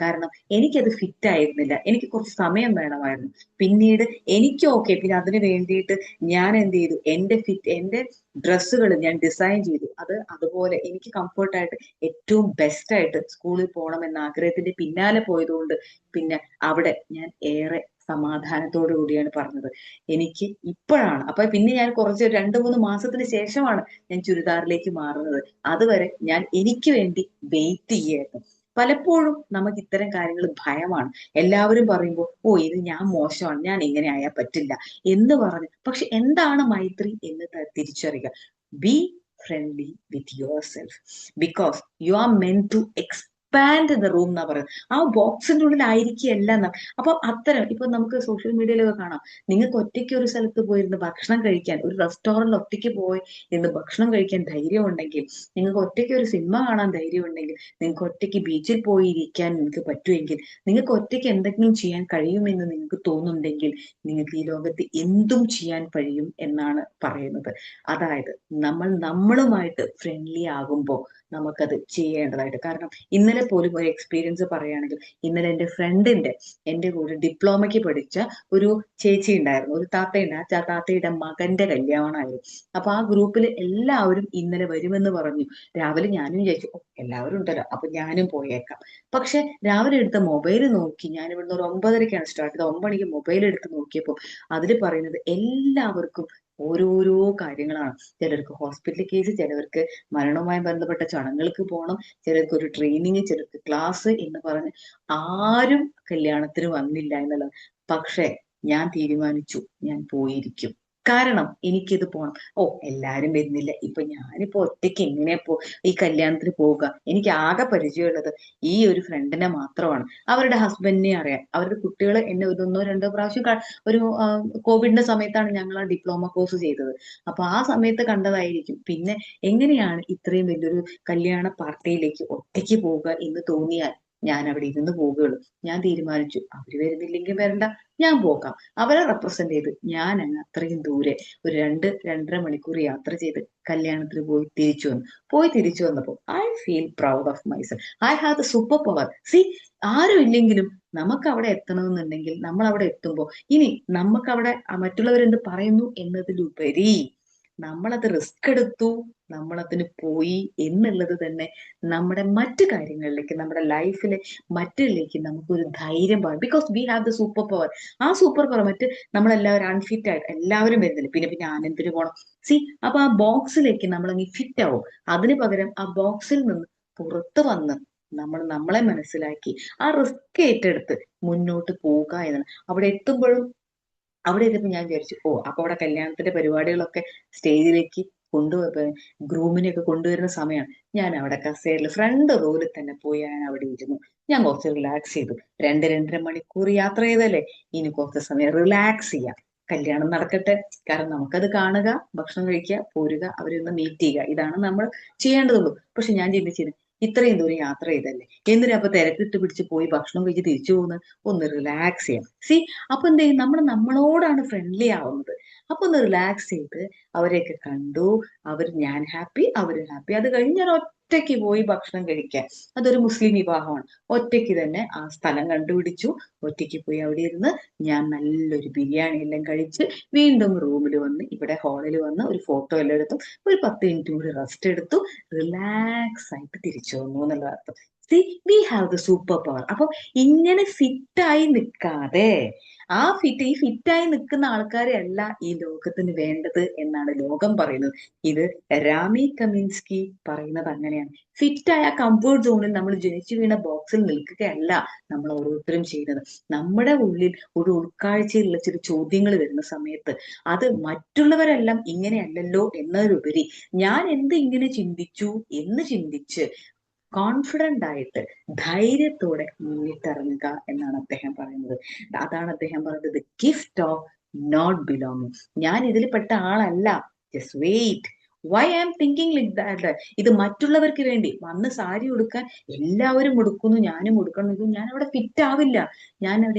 കാരണം എനിക്കത് ഫിറ്റ് ആയിരുന്നില്ല, എനിക്ക് കുറച്ച് സമയം വേണമായിരുന്നു. പിന്നീട് എനിക്ക് ഓക്കെ, പിന്നെ അതിന് വേണ്ടിയിട്ട് ഞാൻ എന്ത് ചെയ്തു, എന്റെ ഡ്രസ്സുകൾ ഞാൻ ഡിസൈൻ ചെയ്തു. അതുപോലെ എനിക്ക് കംഫർട്ടായിട്ട് ഏറ്റവും ബെസ്റ്റ് ആയിട്ട് സ്കൂളിൽ പോകണം എന്ന ആഗ്രഹത്തിന്റെ പിന്നാലെ പോയതുകൊണ്ട് പിന്നെ അവിടെ ഞാൻ ഏറെ സമാധാനത്തോടു കൂടിയാണ് പറഞ്ഞത്, എനിക്ക് ഇപ്പോഴാണ്. അപ്പൊ പിന്നെ ഞാൻ കുറച്ച് 2-3 മാസത്തിന് ശേഷമാണ് ഞാൻ ചുരിദാറിലേക്ക് മാറുന്നത്. അതുവരെ ഞാൻ എനിക്ക് വേണ്ടി വെയിറ്റ് ചെയ്യായിരുന്നു. പലപ്പോഴും നമുക്ക് ഇത്തരം കാര്യങ്ങൾ ഭയമാണ്. എല്ലാവരും പറയുമ്പോൾ ഓ ഇത് ഞാൻ മോശമാണ്, ഞാൻ ഇങ്ങനെ ആയാൽ പറ്റില്ല എന്ന് പറഞ്ഞു. പക്ഷെ എന്താണ് മൈത്രി എന്ന് തിരിച്ചറിയുക. Be friendly with your self, because you are meant to expand the room എന്നാ പറയുന്നത്. ആ ബോക്സിന്റെ ഉള്ളിലായിരിക്കുകയല്ല നാം. അപ്പൊ അത്തരം ഇപ്പൊ നമുക്ക് സോഷ്യൽ മീഡിയയിലൊക്കെ കാണാം, നിങ്ങൾക്ക് ഒറ്റയ്ക്ക് ഒരു സ്ഥലത്ത് പോയിരുന്ന് ഭക്ഷണം കഴിക്കാൻ, ഒരു റെസ്റ്റോറന്റിൽ ഒറ്റയ്ക്ക് പോയി ഇന്ന് ഭക്ഷണം കഴിക്കാൻ ധൈര്യം ഉണ്ടെങ്കിൽ, നിങ്ങൾക്ക് ഒറ്റയ്ക്ക് ഒരു സിനിമ കാണാൻ ധൈര്യം ഉണ്ടെങ്കിൽ, നിങ്ങൾക്ക് ഒറ്റയ്ക്ക് ബീച്ചിൽ പോയി ഇരിക്കാൻ നിങ്ങൾക്ക് പറ്റുമെങ്കിൽ, നിങ്ങൾക്ക് ഒറ്റയ്ക്ക് എന്തെങ്കിലും ചെയ്യാൻ കഴിയുമെന്ന് നിങ്ങൾക്ക് തോന്നുന്നുണ്ടെങ്കിൽ, നിങ്ങൾക്ക് ഈ ലോകത്ത് എന്തും ചെയ്യാൻ കഴിയും എന്നാണ് പറയുന്നത്. അതായത് നമ്മളുമായിട്ട് ഫ്രണ്ട്ലി ആകുമ്പോൾ നമുക്കത് ചെയ്യേണ്ടതായിട്ട്. കാരണം ഇന്നലെ പോലും ഒരു എക്സ്പീരിയൻസ് പറയുകയാണെങ്കിൽ, ഇന്നലെ എൻ്റെ ഫ്രണ്ടിന്റെ, എൻ്റെ കൂടെ ഡിപ്ലോമയ്ക്ക് പഠിച്ച ഒരു ചേച്ചി ഉണ്ടായിരുന്നു, ഒരു താത്തയുണ്ട്. ആ താത്തയുടെ മകന്റെ കല്യാണമായിരുന്നു. അപ്പൊ ആ ഗ്രൂപ്പിൽ എല്ലാവരും ഇന്നലെ വരുമെന്ന് പറഞ്ഞു. രാവിലെ ഞാനും വിചാരിച്ചു, ഓ എല്ലാവരും ഉണ്ടല്ലോ, അപ്പൊ ഞാനും പോയേക്കാം. പക്ഷെ രാവിലെ എടുത്ത മൊബൈൽ നോക്കി, ഞാൻ ഇവിടുന്ന് ഒരു 9:30-ക്കാണ് സ്റ്റാർട്ട് ചെയ്തത്. 9 മണിക്ക് മൊബൈൽ എടുത്ത് നോക്കിയപ്പോൾ അതിൽ പറയുന്നത് എല്ലാവർക്കും ഓരോരോ കാര്യങ്ങളാണ്. ചിലർക്ക് ഹോസ്പിറ്റൽ കേസ്, ചിലവർക്ക് മരണവുമായി ബന്ധപ്പെട്ട ചടങ്ങുകൾക്ക് പോകണം, ചിലർക്ക് ഒരു ട്രെയിനിങ്, ചിലർക്ക് ക്ലാസ് എന്ന് പറഞ്ഞ് ആരും കല്യാണത്തിന് വന്നില്ല എന്നുള്ളത്. പക്ഷെ ഞാൻ തീരുമാനിച്ചു, ഞാൻ പോയിരിക്കും. കാരണം എനിക്കിത് പോണം. ഓ എല്ലാരും വരുന്നില്ല, ഇപ്പൊ ഞാനിപ്പോ ഒറ്റയ്ക്ക് എങ്ങനെയാ ഈ കല്യാണത്തിന് പോവുക? എനിക്ക് ആകെ പരിചയമുള്ളത് ഈ ഒരു ഫ്രണ്ടിനെ മാത്രമാണ്. അവരുടെ ഹസ്ബൻഡിനെ അറിയാം, അവരുടെ കുട്ടികളെ എന്നെ ഒന്നോ രണ്ടോ പ്രാവശ്യം ഒരു കോവിഡിന്റെ സമയത്താണ് ഞങ്ങൾ ആ ഡിപ്ലോമ കോഴ്സ് ചെയ്തത്. അപ്പൊ ആ സമയത്ത് കണ്ടതായിരിക്കും. പിന്നെ എങ്ങനെയാണ് ഇത്രയും വലിയൊരു കല്യാണ പാർട്ടിയിലേക്ക് ഒറ്റയ്ക്ക് പോവുക എന്ന് തോന്നിയാൽ ഞാൻ അവിടെ ഇരുന്ന് പോവുകയുള്ളൂ. ഞാൻ തീരുമാനിച്ചു, അവര് വരുന്നില്ലെങ്കിൽ വരണ്ട, ഞാൻ പോകാം. അവരെ റെപ്രസെന്റ് ചെയ്ത് ഞാൻ അങ്ങ് അത്രയും ദൂരെ ഒരു 2-2.5 മണിക്കൂർ യാത്ര ചെയ്ത് കല്യാണത്തിന് പോയി തിരിച്ചു വന്നപ്പോൾ I feel proud of myself. I have the super power. C, ആരും ഇല്ലെങ്കിലും നമുക്ക് അവിടെ എത്തണമെന്നുണ്ടെങ്കിൽ നമ്മൾ അവിടെ എത്തുമ്പോൾ ഇനി നമുക്ക് അവിടെ മറ്റുള്ളവരെന്ത് പറയുന്നു എന്നതിലുപരി നമ്മളത് റിസ്ക് എടുത്തു, നമ്മളതിന് പോയി എന്നുള്ളത് തന്നെ നമ്മുടെ മറ്റു കാര്യങ്ങളിലേക്ക്, നമ്മുടെ ലൈഫിലെ മറ്റിലേക്ക് നമുക്കൊരു ധൈര്യം പറയും. Because we have the super power. ആ സൂപ്പർ പവർ മറ്റ് നമ്മളെല്ലാവരും അൺഫിറ്റ് ആയിട്ട് എല്ലാവരും വരുന്നില്ല, പിന്നെ ആനന്ദിന് പോകണം. സി, അപ്പൊ ആ ബോക്സിലേക്ക് നമ്മളങ്ങ് ഫിറ്റ് ആവും. അതിന് പകരം ആ ബോക്സിൽ നിന്ന് പുറത്തു വന്ന് നമ്മളെ മനസ്സിലാക്കി ആ റിസ്ക് ഏറ്റെടുത്ത് മുന്നോട്ട് പോവുക എന്നാണ്. അവിടെ എത്തിയപ്പോൾ ഞാൻ വിചാരിച്ചു, ഓ അപ്പൊ അവിടെ കല്യാണത്തിന്റെ പരിപാടികളൊക്കെ സ്റ്റേജിലേക്ക് ഗ്രൂമിനെയൊക്കെ കൊണ്ടുവരുന്ന സമയമാണ്. ഞാൻ അവിടെ കസേരയിൽ ഫ്രണ്ട് റോയിൽ തന്നെ പോയി ഞാൻ അവിടെ ഇരുന്നു. ഞാൻ കുറച്ച് റിലാക്സ് ചെയ്തു. 2-2.5 മണിക്കൂർ യാത്ര ചെയ്തല്ലേ, ഇനി കുറച്ച് സമയം റിലാക്സ് ചെയ്യാം. കല്യാണം നടക്കട്ടെ, കാരണം നമുക്കത് കാണുക, ഭക്ഷണം കഴിക്കുക, പോരുക, അവരെ ഒന്ന് മീറ്റ് ചെയ്യുക, ഇതാണ് നമ്മൾ ചെയ്യേണ്ടതുള്ളൂ. പക്ഷെ ഞാൻ ചിന്തിച്ചിരുന്നു, ഇത്രയും ദൂരം യാത്ര ചെയ്തല്ലേ, എന്തിനാ അപ്പൊ തിരക്കിട്ട് പിടിച്ച് പോയി ഭക്ഷണം കഴിച്ച് തിരിച്ചു പോകുന്നത്? ഒന്ന് റിലാക്സ് ചെയ്യാം. സി, അപ്പൊ എന്ത് ചെയ്യും, നമ്മളോടാണ് ഫ്രണ്ട്ലി ആവുന്നത്. അപ്പൊ ഒന്ന് റിലാക്സ് ചെയ്ത് അവരെയൊക്കെ കണ്ടു, ഞാൻ ഹാപ്പി, അവര് ഹാപ്പി. അത് കഴിഞ്ഞ് ഞാൻ ഒറ്റയ്ക്ക് പോയി ഭക്ഷണം കഴിക്കാൻ. അതൊരു മുസ്ലിം വിവാഹമാണ്. ഒറ്റയ്ക്ക് തന്നെ ആ സ്ഥലം കണ്ടുപിടിച്ചു, ഒറ്റയ്ക്ക് പോയി അവിടെ ഇരുന്ന് ഞാൻ നല്ലൊരു ബിരിയാണി എല്ലാം കഴിച്ച് വീണ്ടും റൂമിൽ വന്ന്, ഇവിടെ ഹാളിൽ വന്ന് ഒരു ഫോട്ടോ എല്ലാം എടുത്തു, ഒരു 10 മിനിറ്റ് കൂടി റെസ്റ്റ് എടുത്തു, റിലാക്സ് ആയിട്ട് തിരിച്ചു വന്നു എന്നുള്ള അർത്ഥം. C, we have the super power. അപ്പൊ ഇങ്ങനെ ഫിറ്റായി നിൽക്കാതെ ഈ ഫിറ്റായി നിൽക്കുന്ന ആൾക്കാരെ അല്ല ഈ ലോകത്തിന് വേണ്ടത് എന്നാണ് ലോകം പറയുന്നത്. ഇത് രാമി കമിൻസ്കി പറയുന്നത് അങ്ങനെയാണ്. ഫിറ്റായ കംഫേർട്ട് സോണിൽ നമ്മൾ ജനിച്ചു വീണ ബോക്സിൽ നിൽക്കുകയല്ല നമ്മൾ ഓരോരുത്തരും ചെയ്യുന്നത്. നമ്മുടെ ഉള്ളിൽ ഒരു ഉൾക്കാഴ്ചയിലുള്ള ചില ചോദ്യങ്ങൾ വരുന്ന സമയത്ത് അത് മറ്റുള്ളവരെല്ലാം ഇങ്ങനെയല്ലല്ലോ എന്നതിലുപരി ഞാൻ എന്ത് ഇങ്ങനെ ചിന്തിച്ചു എന്ന് ചിന്തിച്ച് കോൺഫിഡന്റ് ആയിട്ട് ധൈര്യത്തോടെ മുന്നിട്ടിറങ്ങുക എന്നാണ് അദ്ദേഹം പറയുന്നത്. അതാണ് അദ്ദേഹം പറയുന്നത്, the gift of not belonging. ഞാൻ ഇതിൽ പെട്ട ആളല്ല, just wait. Why I am thinking like that? ഇത് മറ്റുള്ളവർക്ക് വേണ്ടി വന്ന് സാരി ഉടുക്കാൻ എല്ലാവരും ഉടുക്കുന്നു, ഞാനും ഉടുക്കണം, ഞാൻ അവിടെ ഫിറ്റ് ആവില്ല.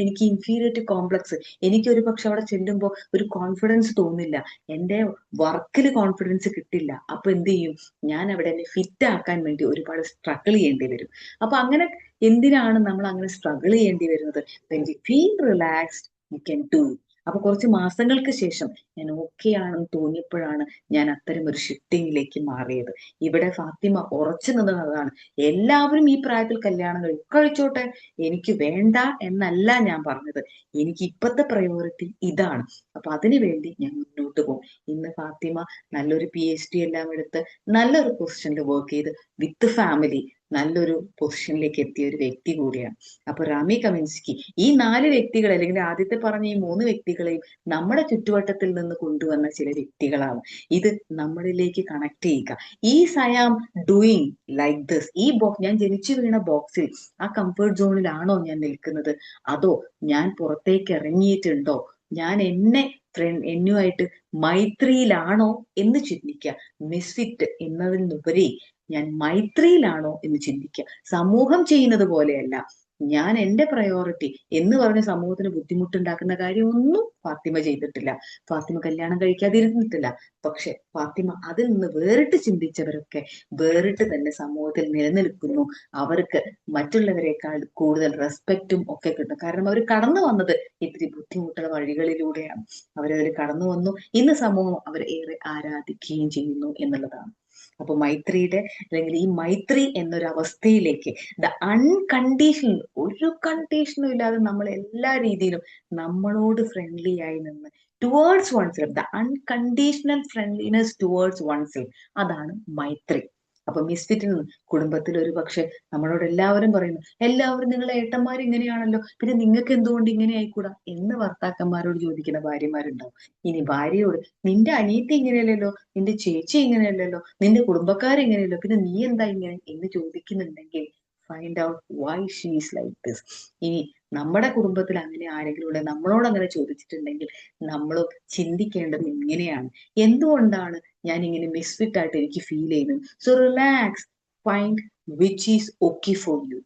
എനിക്ക് ഇൻഫീരിയറിറ്റി കോംപ്ലക്സ്, എനിക്ക് ഒരു പക്ഷെ അവിടെ ചെല്ലുമ്പോൾ ഒരു കോൺഫിഡൻസ് തോന്നില്ല, എന്റെ വർക്കിൽ കോൺഫിഡൻസ് കിട്ടില്ല. അപ്പൊ എന്ത് ചെയ്യും, ഞാൻ അവിടെ എന്നെ ഫിറ്റ് ആക്കാൻ വേണ്ടി ഒരുപാട് സ്ട്രഗിൾ ചെയ്യേണ്ടി വരും. അപ്പൊ അങ്ങനെ എന്തിനാണ് നമ്മൾ അങ്ങനെ സ്ട്രഗിൾ ചെയ്യേണ്ടി വരുന്നത്? When you feel relaxed you can do. അപ്പൊ കുറച്ച് മാസങ്ങൾക്ക് ശേഷം ഞാൻ ഓക്കെ ആണെന്ന് തോന്നിയപ്പോഴാണ് ഞാൻ അത്തരം ഒരു ഷിഫ്റ്റിങ്ങിലേക്ക് മാറിയത്. ഇവിടെ ഫാത്തിമ ഉറച്ചു നിന്നതാണ്, എല്ലാവരും ഈ പ്രായത്തിൽ കല്യാണം കഴിച്ചോട്ടെ, എനിക്ക് വേണ്ട എന്നല്ല ഞാൻ പറഞ്ഞത്. എനിക്ക് ഇപ്പോഴത്തെ പ്രയോറിറ്റി ഇതാണ്. അപ്പൊ അതിനു വേണ്ടി ഞാൻ മുന്നോട്ട് പോകും. ഇന്ന് ഫാത്തിമ നല്ലൊരു PhD എല്ലാം എടുത്ത് നല്ലൊരു പൊസിഷനിൽ വർക്ക് ചെയ്ത് വിത്ത് ഫാമിലി നല്ലൊരു പൊസിഷനിലേക്ക് എത്തിയ ഒരു വ്യക്തി കൂടിയാണ്. അപ്പൊ റാമി കമിൻസ്കി ഈ 4 വ്യക്തികൾ, അല്ലെങ്കിൽ ആദ്യത്തെ പറഞ്ഞ ഈ 3 വ്യക്തികളെയും നമ്മുടെ ചുറ്റുവട്ടത്തിൽ നിന്ന് കൊണ്ടുവന്ന ചില വ്യക്തികളാണ്. ഇത് നമ്മളിലേക്ക് കണക്ട് ചെയ്യുക. Is I am doing like this, ഈ ബോക്സ്, ഞാൻ ജനിച്ചു വീണ ബോക്സിൽ, ആ കംഫർട്ട് സോണിലാണോ ഞാൻ നിൽക്കുന്നത്, അതോ ഞാൻ പുറത്തേക്ക് ഇറങ്ങിയിട്ടുണ്ടോ, ഞാൻ എന്നുമായിട്ട് മൈത്രിയിലാണോ എന്ന് ചിന്തിക്കുക. മിസ്ഫിറ്റ് എന്നതിനുപരി ഞാൻ മൈത്രിയിലാണോ എന്ന് ചിന്തിക്കുക. സമൂഹം ചെയ്യുന്നത് പോലെയല്ല, ഞാൻ എന്റെ പ്രയോറിറ്റി എന്ന് പറഞ്ഞ സമൂഹത്തിന് ബുദ്ധിമുട്ടുണ്ടാക്കുന്ന കാര്യമൊന്നും ഫാത്തിമ ചെയ്തിട്ടില്ല. ഫാത്തിമ കല്യാണം കഴിക്കാതിരുന്നിട്ടില്ല. പക്ഷെ ഫാത്തിമ അതിൽ നിന്ന് വേറിട്ട് ചിന്തിച്ചവരൊക്കെ വേറിട്ട് തന്നെ സമൂഹത്തിൽ നിലനിൽക്കുന്നു. അവർക്ക് മറ്റുള്ളവരെക്കാൾ കൂടുതൽ റെസ്പെക്റ്റും ഒക്കെ കിട്ടും. കാരണം അവർ കടന്നു വന്നത് ഇത്തിരി ബുദ്ധിമുട്ടുള്ള വഴികളിലൂടെയാണ്. അവരതിൽ കടന്നു വന്നു. ഇന്ന് സമൂഹം അവരെ ഏറെ ആരാധിക്കുകയും ചെയ്യുന്നു എന്നുള്ളതാണ്. അപ്പൊ മൈത്രിയുടെ, അല്ലെങ്കിൽ ഈ മൈത്രി എന്നൊരു അവസ്ഥയിലേക്ക്, ദ അൺകണ്ടീഷണൽ, ഒരു കണ്ടീഷനും ഇല്ലാതെ നമ്മൾ എല്ലാ രീതിയിലും നമ്മളോട് ഫ്രണ്ട്ലി ആയി നിന്ന് towards oneself, the unconditional friendliness towards oneself, അതാണ് മൈത്രി. അപ്പൊ മിസ്ഫിറ്റിൽ നിന്ന് കുടുംബത്തിൽ ഒരു പക്ഷെ നമ്മളോട് എല്ലാവരും പറയുന്നു, എല്ലാവരും നിങ്ങളെ ഏട്ടന്മാർ ഇങ്ങനെയാണല്ലോ, പിന്നെ നിങ്ങൾക്ക് എന്തുകൊണ്ട് ഇങ്ങനെ ആയിക്കൂടാ എന്ന് ഭർത്താക്കന്മാരോട് ചോദിക്കുന്ന ഭാര്യമാരുണ്ടാവും. ഇനി ഭാര്യയോട്, നിന്റെ അനിയത്തി ഇങ്ങനെയല്ലല്ലോ, നിന്റെ ചേച്ചി ഇങ്ങനെയല്ലല്ലോ, നിന്റെ കുടുംബക്കാരെങ്ങനെയല്ലോ, പിന്നെ നീ എന്താ ഇങ്ങനെ എന്ന് ചോദിക്കുന്നുണ്ടെങ്കിൽ find out why she is like this. ഇനി നമ്മുടെ കുടുംബത്തിൽ അങ്ങനെ ആരെങ്കിലും ഉണ്ടെങ്കിൽ, നമ്മളോട് അങ്ങനെ ചോദിച്ചിട്ടുണ്ടെങ്കിൽ നമ്മൾ ചിന്തിക്കേണ്ടത് ഇങ്ങനെയാണ്: എന്തുകൊണ്ടാണ് ഞാൻ ഇങ്ങനെ മിസ്ഫിറ്റ് ആയിട്ട് എനിക്ക് ഫീൽ ചെയ്യുന്നത്? So relax, find which is okay for you.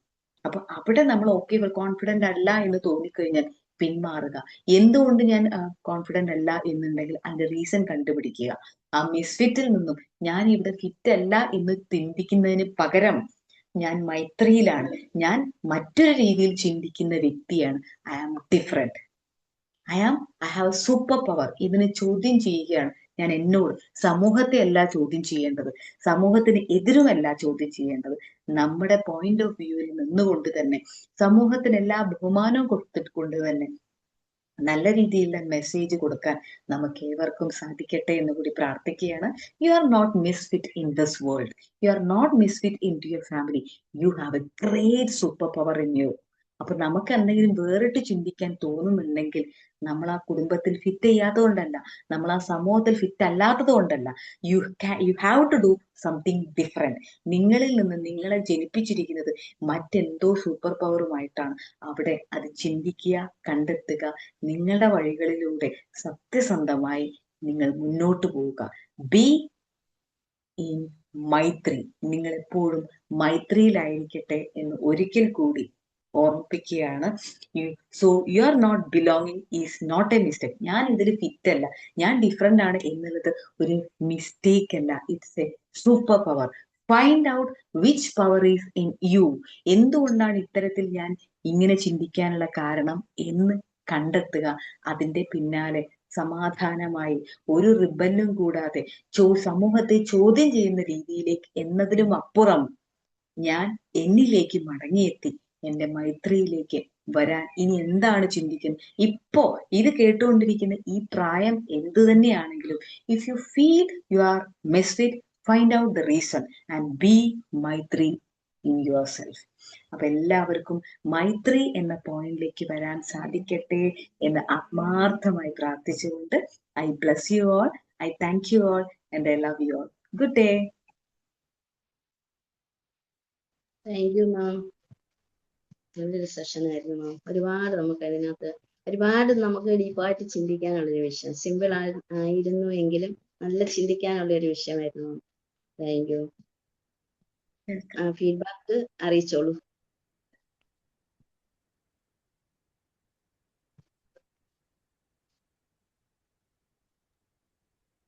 അപ്പൊ അവിടെ നമ്മൾ ഓക്കെ, കോൺഫിഡന്റ് അല്ല എന്ന് തോന്നിക്കഴിഞ്ഞാൽ പിന്മാറുക. എന്തുകൊണ്ട് ഞാൻ കോൺഫിഡന്റ് അല്ല എന്നുണ്ടെങ്കിൽ അതിന്റെ റീസൺ കണ്ടുപിടിക്കുക. ആ മിസ്ഫിറ്റിൽ നിന്നും ഞാൻ ഇവിടെ ഫിറ്റ് അല്ല എന്ന് ചിന്തിക്കുന്നതിന് പകരം ഞാൻ മൈത്രിയിലാണ്, ഞാൻ മറ്റൊരു രീതിയിൽ ചിന്തിക്കുന്ന വ്യക്തിയാണ്, I am different, I have super power, ഇതിനെ ചോദ്യം ചെയ്യുകയാണ് ഞാൻ എന്നോട്. സമൂഹത്തെ അല്ല ചോദ്യം ചെയ്യേണ്ടത്, സമൂഹത്തിന് എതിരുമല്ല ചോദ്യം ചെയ്യേണ്ടത്. നമ്മുടെ പോയിന്റ് ഓഫ് വ്യൂവിൽ നിന്നുകൊണ്ട് തന്നെ, സമൂഹത്തിന് എല്ലാ ബഹുമാനവും കൊടുത്തിട്ട് തന്നെ നല്ല രീതിയിലുള്ള മെസ്സേജ് കൊടുക്കാൻ നമുക്ക് ഏവർക്കും സാധിക്കട്ടെ എന്ന് കൂടി പ്രാർത്ഥിക്കുകയാണ്. You are not misfit in this world, you are not misfit into your family, you have a great super power in you. അപ്പൊ നമുക്ക് എന്തെങ്കിലും വേറിട്ട് ചിന്തിക്കാൻ തോന്നുന്നുണ്ടെങ്കിൽ നമ്മൾ ആ കുടുംബത്തിൽ ഫിറ്റ് ചെയ്യാത്തതുകൊണ്ടല്ല, നമ്മൾ ആ സമൂഹത്തിൽ ഫിറ്റ് അല്ലാത്തത് കൊണ്ടല്ല. You have to do something different. നിങ്ങളിൽ നിന്ന് നിങ്ങളെ ജനിപ്പിച്ചിരിക്കുന്നത് മറ്റെന്തോ സൂപ്പർ പവറുമായിട്ടാണ്. അവിടെ അത് ചിന്തിക്കുക, കണ്ടെത്തുക, നിങ്ങളുടെ വഴികളിലൂടെ സത്യസന്ധമായി നിങ്ങൾ മുന്നോട്ട് പോവുക. ബി ഇൻ മൈത്രി, നിങ്ങൾ എപ്പോഴും മൈത്രിയിലായിരിക്കട്ടെ എന്ന് ഒരിക്കൽ കൂടി ഓർമ്മിപ്പിക്കുകയാണ്. So you are not belonging is not a mistake. ഞാൻ ഇതിൽ ഫിറ്റ് അല്ല, ഞാൻ ഡിഫറെന്റ് ആണ് എന്നുള്ളത് ഒരു മിസ്റ്റേക്ക് അല്ല, it's a super power. Find out which power is in you. എന്തുകൊണ്ടാണ് ഇത്തരത്തിൽ ഞാൻ ഇങ്ങനെ ചിന്തിക്കാനുള്ള കാരണം എന്ന് കണ്ടെത്തുക. അതിന്റെ പിന്നാലെ സമാധാനമായി, ഒരു റിബലും കൂടാതെ സമൂഹത്തെ ചോദ്യം ചെയ്യുന്ന രീതിയിലേക്ക് എന്നതിലും അപ്പുറം ഞാൻ എന്നിലേക്ക് മടങ്ങിയെത്തി എന്റെ മൈത്രിയിലേക്ക് വരാൻ ഇനി എന്താണ് ചിന്തിക്കുന്നത്? ഇപ്പോ ഇത് കേട്ടുകൊണ്ടിരിക്കുന്ന ഈ പ്രായം എന്തു തന്നെയാണെങ്കിലും, if you feel you are misfit, find out the reason and be maitri in your self. അപ്പൊ എല്ലാവർക്കും മൈത്രി എന്ന പോയിന്റിലേക്ക് വരാൻ സാധിക്കട്ടെ എന്ന് ആത്മാർത്ഥമായി പ്രാർത്ഥിച്ചുകൊണ്ട്, I bless you all, I thank you all and I love you all. Good day. Thank you മാം. നല്ലൊരു സെഷൻ ആയിരുന്നു മാം. ഒരുപാട് നമുക്ക് ഡീപ്പായിട്ട് ചിന്തിക്കാനുള്ളൊരു വിഷയം, സിമ്പിൾ ആയിരുന്നു എങ്കിലും നല്ല ചിന്തിക്കാനുള്ളൊരു വിഷയമായിരുന്നു മാം. Thank you. ഫീഡ്ബാക്ക് അറിയിച്ചോളൂ.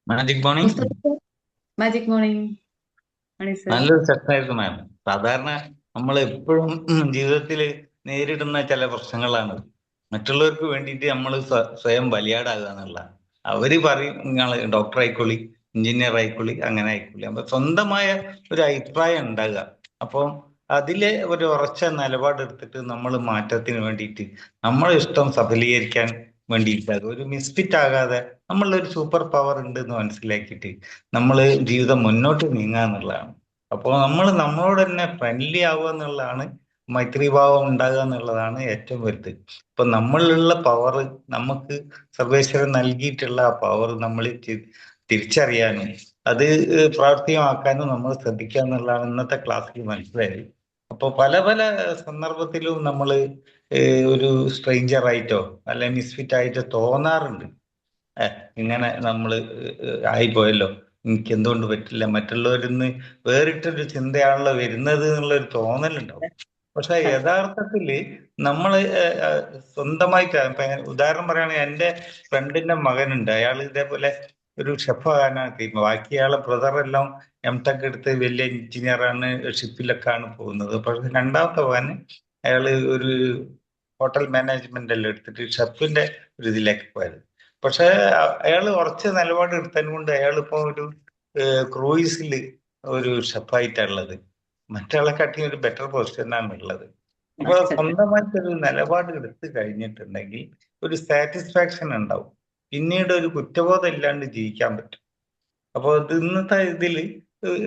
Magic morning. Magic morning. നല്ലൊരു സെഷനായിരുന്നു മാം. സാധാരണ നമ്മൾ എപ്പോഴും ജീവിതത്തിൽ നേരിടുന്ന ചില പ്രശ്നങ്ങളാണ്. മറ്റുള്ളവർക്ക് വേണ്ടിയിട്ട് നമ്മൾ സ്വയം ബലിയാടാകുക എന്നുള്ള. അവര് പറയും നിങ്ങൾ ഡോക്ടർ ആയിക്കോളി, എഞ്ചിനീയർ ആയിക്കോളി, അങ്ങനെ ആയിക്കോളി. അപ്പൊ സ്വന്തമായ ഒരു അഭിപ്രായം ഉണ്ടാകുക. അപ്പം അതിലെ ഒരു ഉറച്ച നിലപാടെടുത്തിട്ട് നമ്മൾ മാറ്റത്തിന് വേണ്ടിയിട്ട് നമ്മളെ ഇഷ്ടം സഫലീകരിക്കാൻ വേണ്ടിയിട്ട്, ഒരു മിസ്ഫിറ്റ് ആകാതെ നമ്മളുടെ ഒരു സൂപ്പർ പവർ ഉണ്ട് എന്ന് മനസ്സിലാക്കിയിട്ട് നമ്മൾ ജീവിതം മുന്നോട്ട് നീങ്ങുക എന്നുള്ളതാണ്. അപ്പോൾ നമ്മൾ നമ്മളോട് തന്നെ ഫ്രണ്ട്ലി ആവുക എന്നുള്ളതാണ്, മൈത്രിഭാവം ഉണ്ടാകുക എന്നുള്ളതാണ് ഏറ്റവും വലുത്. ഇപ്പൊ നമ്മളിലുള്ള പവർ, നമുക്ക് സർവേശ്വരൻ നൽകിയിട്ടുള്ള ആ പവർ നമ്മൾ തിരിച്ചറിയാനും അത് പ്രാവർത്തികമാക്കാനും നമ്മൾ ശ്രദ്ധിക്കുക എന്നുള്ളതാണ് ഇന്നത്തെ ക്ലാസ്സിൽ മനസ്സിലായത്. അപ്പോൾ പല പല സന്ദർഭത്തിലും നമ്മൾ ഒരു സ്ട്രേഞ്ചർ ആയിട്ടോ അല്ലെ മിസ്ഫിറ്റ് ആയിട്ടോ തോന്നാറുണ്ട്. ഇങ്ങനെ നമ്മൾ ആയിപ്പോയല്ലോ, എനിക്ക് എന്തുകൊണ്ട് പറ്റില്ല, മറ്റുള്ളവരിൽ നിന്ന് വേറിട്ടൊരു ചിന്തയാണല്ലോ വരുന്നത് എന്നുള്ളൊരു തോന്നലുണ്ടാവും. പക്ഷെ യഥാർത്ഥത്തില് നമ്മള് സ്വന്തമായിട്ട് ഉദാഹരണം പറയുകയാണെങ്കിൽ എൻ്റെ ഫ്രണ്ടിന്റെ മകനുണ്ട്, അയാൾ ഇതേപോലെ ഒരു ഷെഫാകാനാണ് തീരുമാനം. ബാക്കി അയാളെ ബ്രദറെല്ലാം M.Tech എടുത്ത് വലിയ എഞ്ചിനീയറാണ്, ഷിപ്പിലൊക്കെയാണ് പോകുന്നത്. പക്ഷെ രണ്ടാമത്തെ മകന് അയാള് ഒരു ഹോട്ടൽ മാനേജ്മെന്റ് എല്ലാം എടുത്തിട്ട് ഷെഫിന്റെ ഒരു ഇതിലേക്ക് പോയത്. പക്ഷെ അയാൾ കുറച്ച് നിലപാട് എടുത്തതിന് കൊണ്ട് അയാൾ ഇപ്പൊ ഒരു ക്രൂയിസിൽ ഒരു ഷെഫായിട്ടുള്ളത്, മറ്റാളെ കാട്ടി ഒരു ബെറ്റർ പൊസിഷനാണ് ഉള്ളത്. അപ്പൊ സ്വന്തമായിട്ടൊരു നിലപാട് എടുത്തു കഴിഞ്ഞിട്ടുണ്ടെങ്കിൽ ഒരു സാറ്റിസ്ഫാക്ഷൻ ഉണ്ടാവും, പിന്നീട് ഒരു കുറ്റബോധം ഇല്ലാണ്ട് ജീവിക്കാൻ പറ്റും. അപ്പോൾ ഇന്നത്തെ ഇതിൽ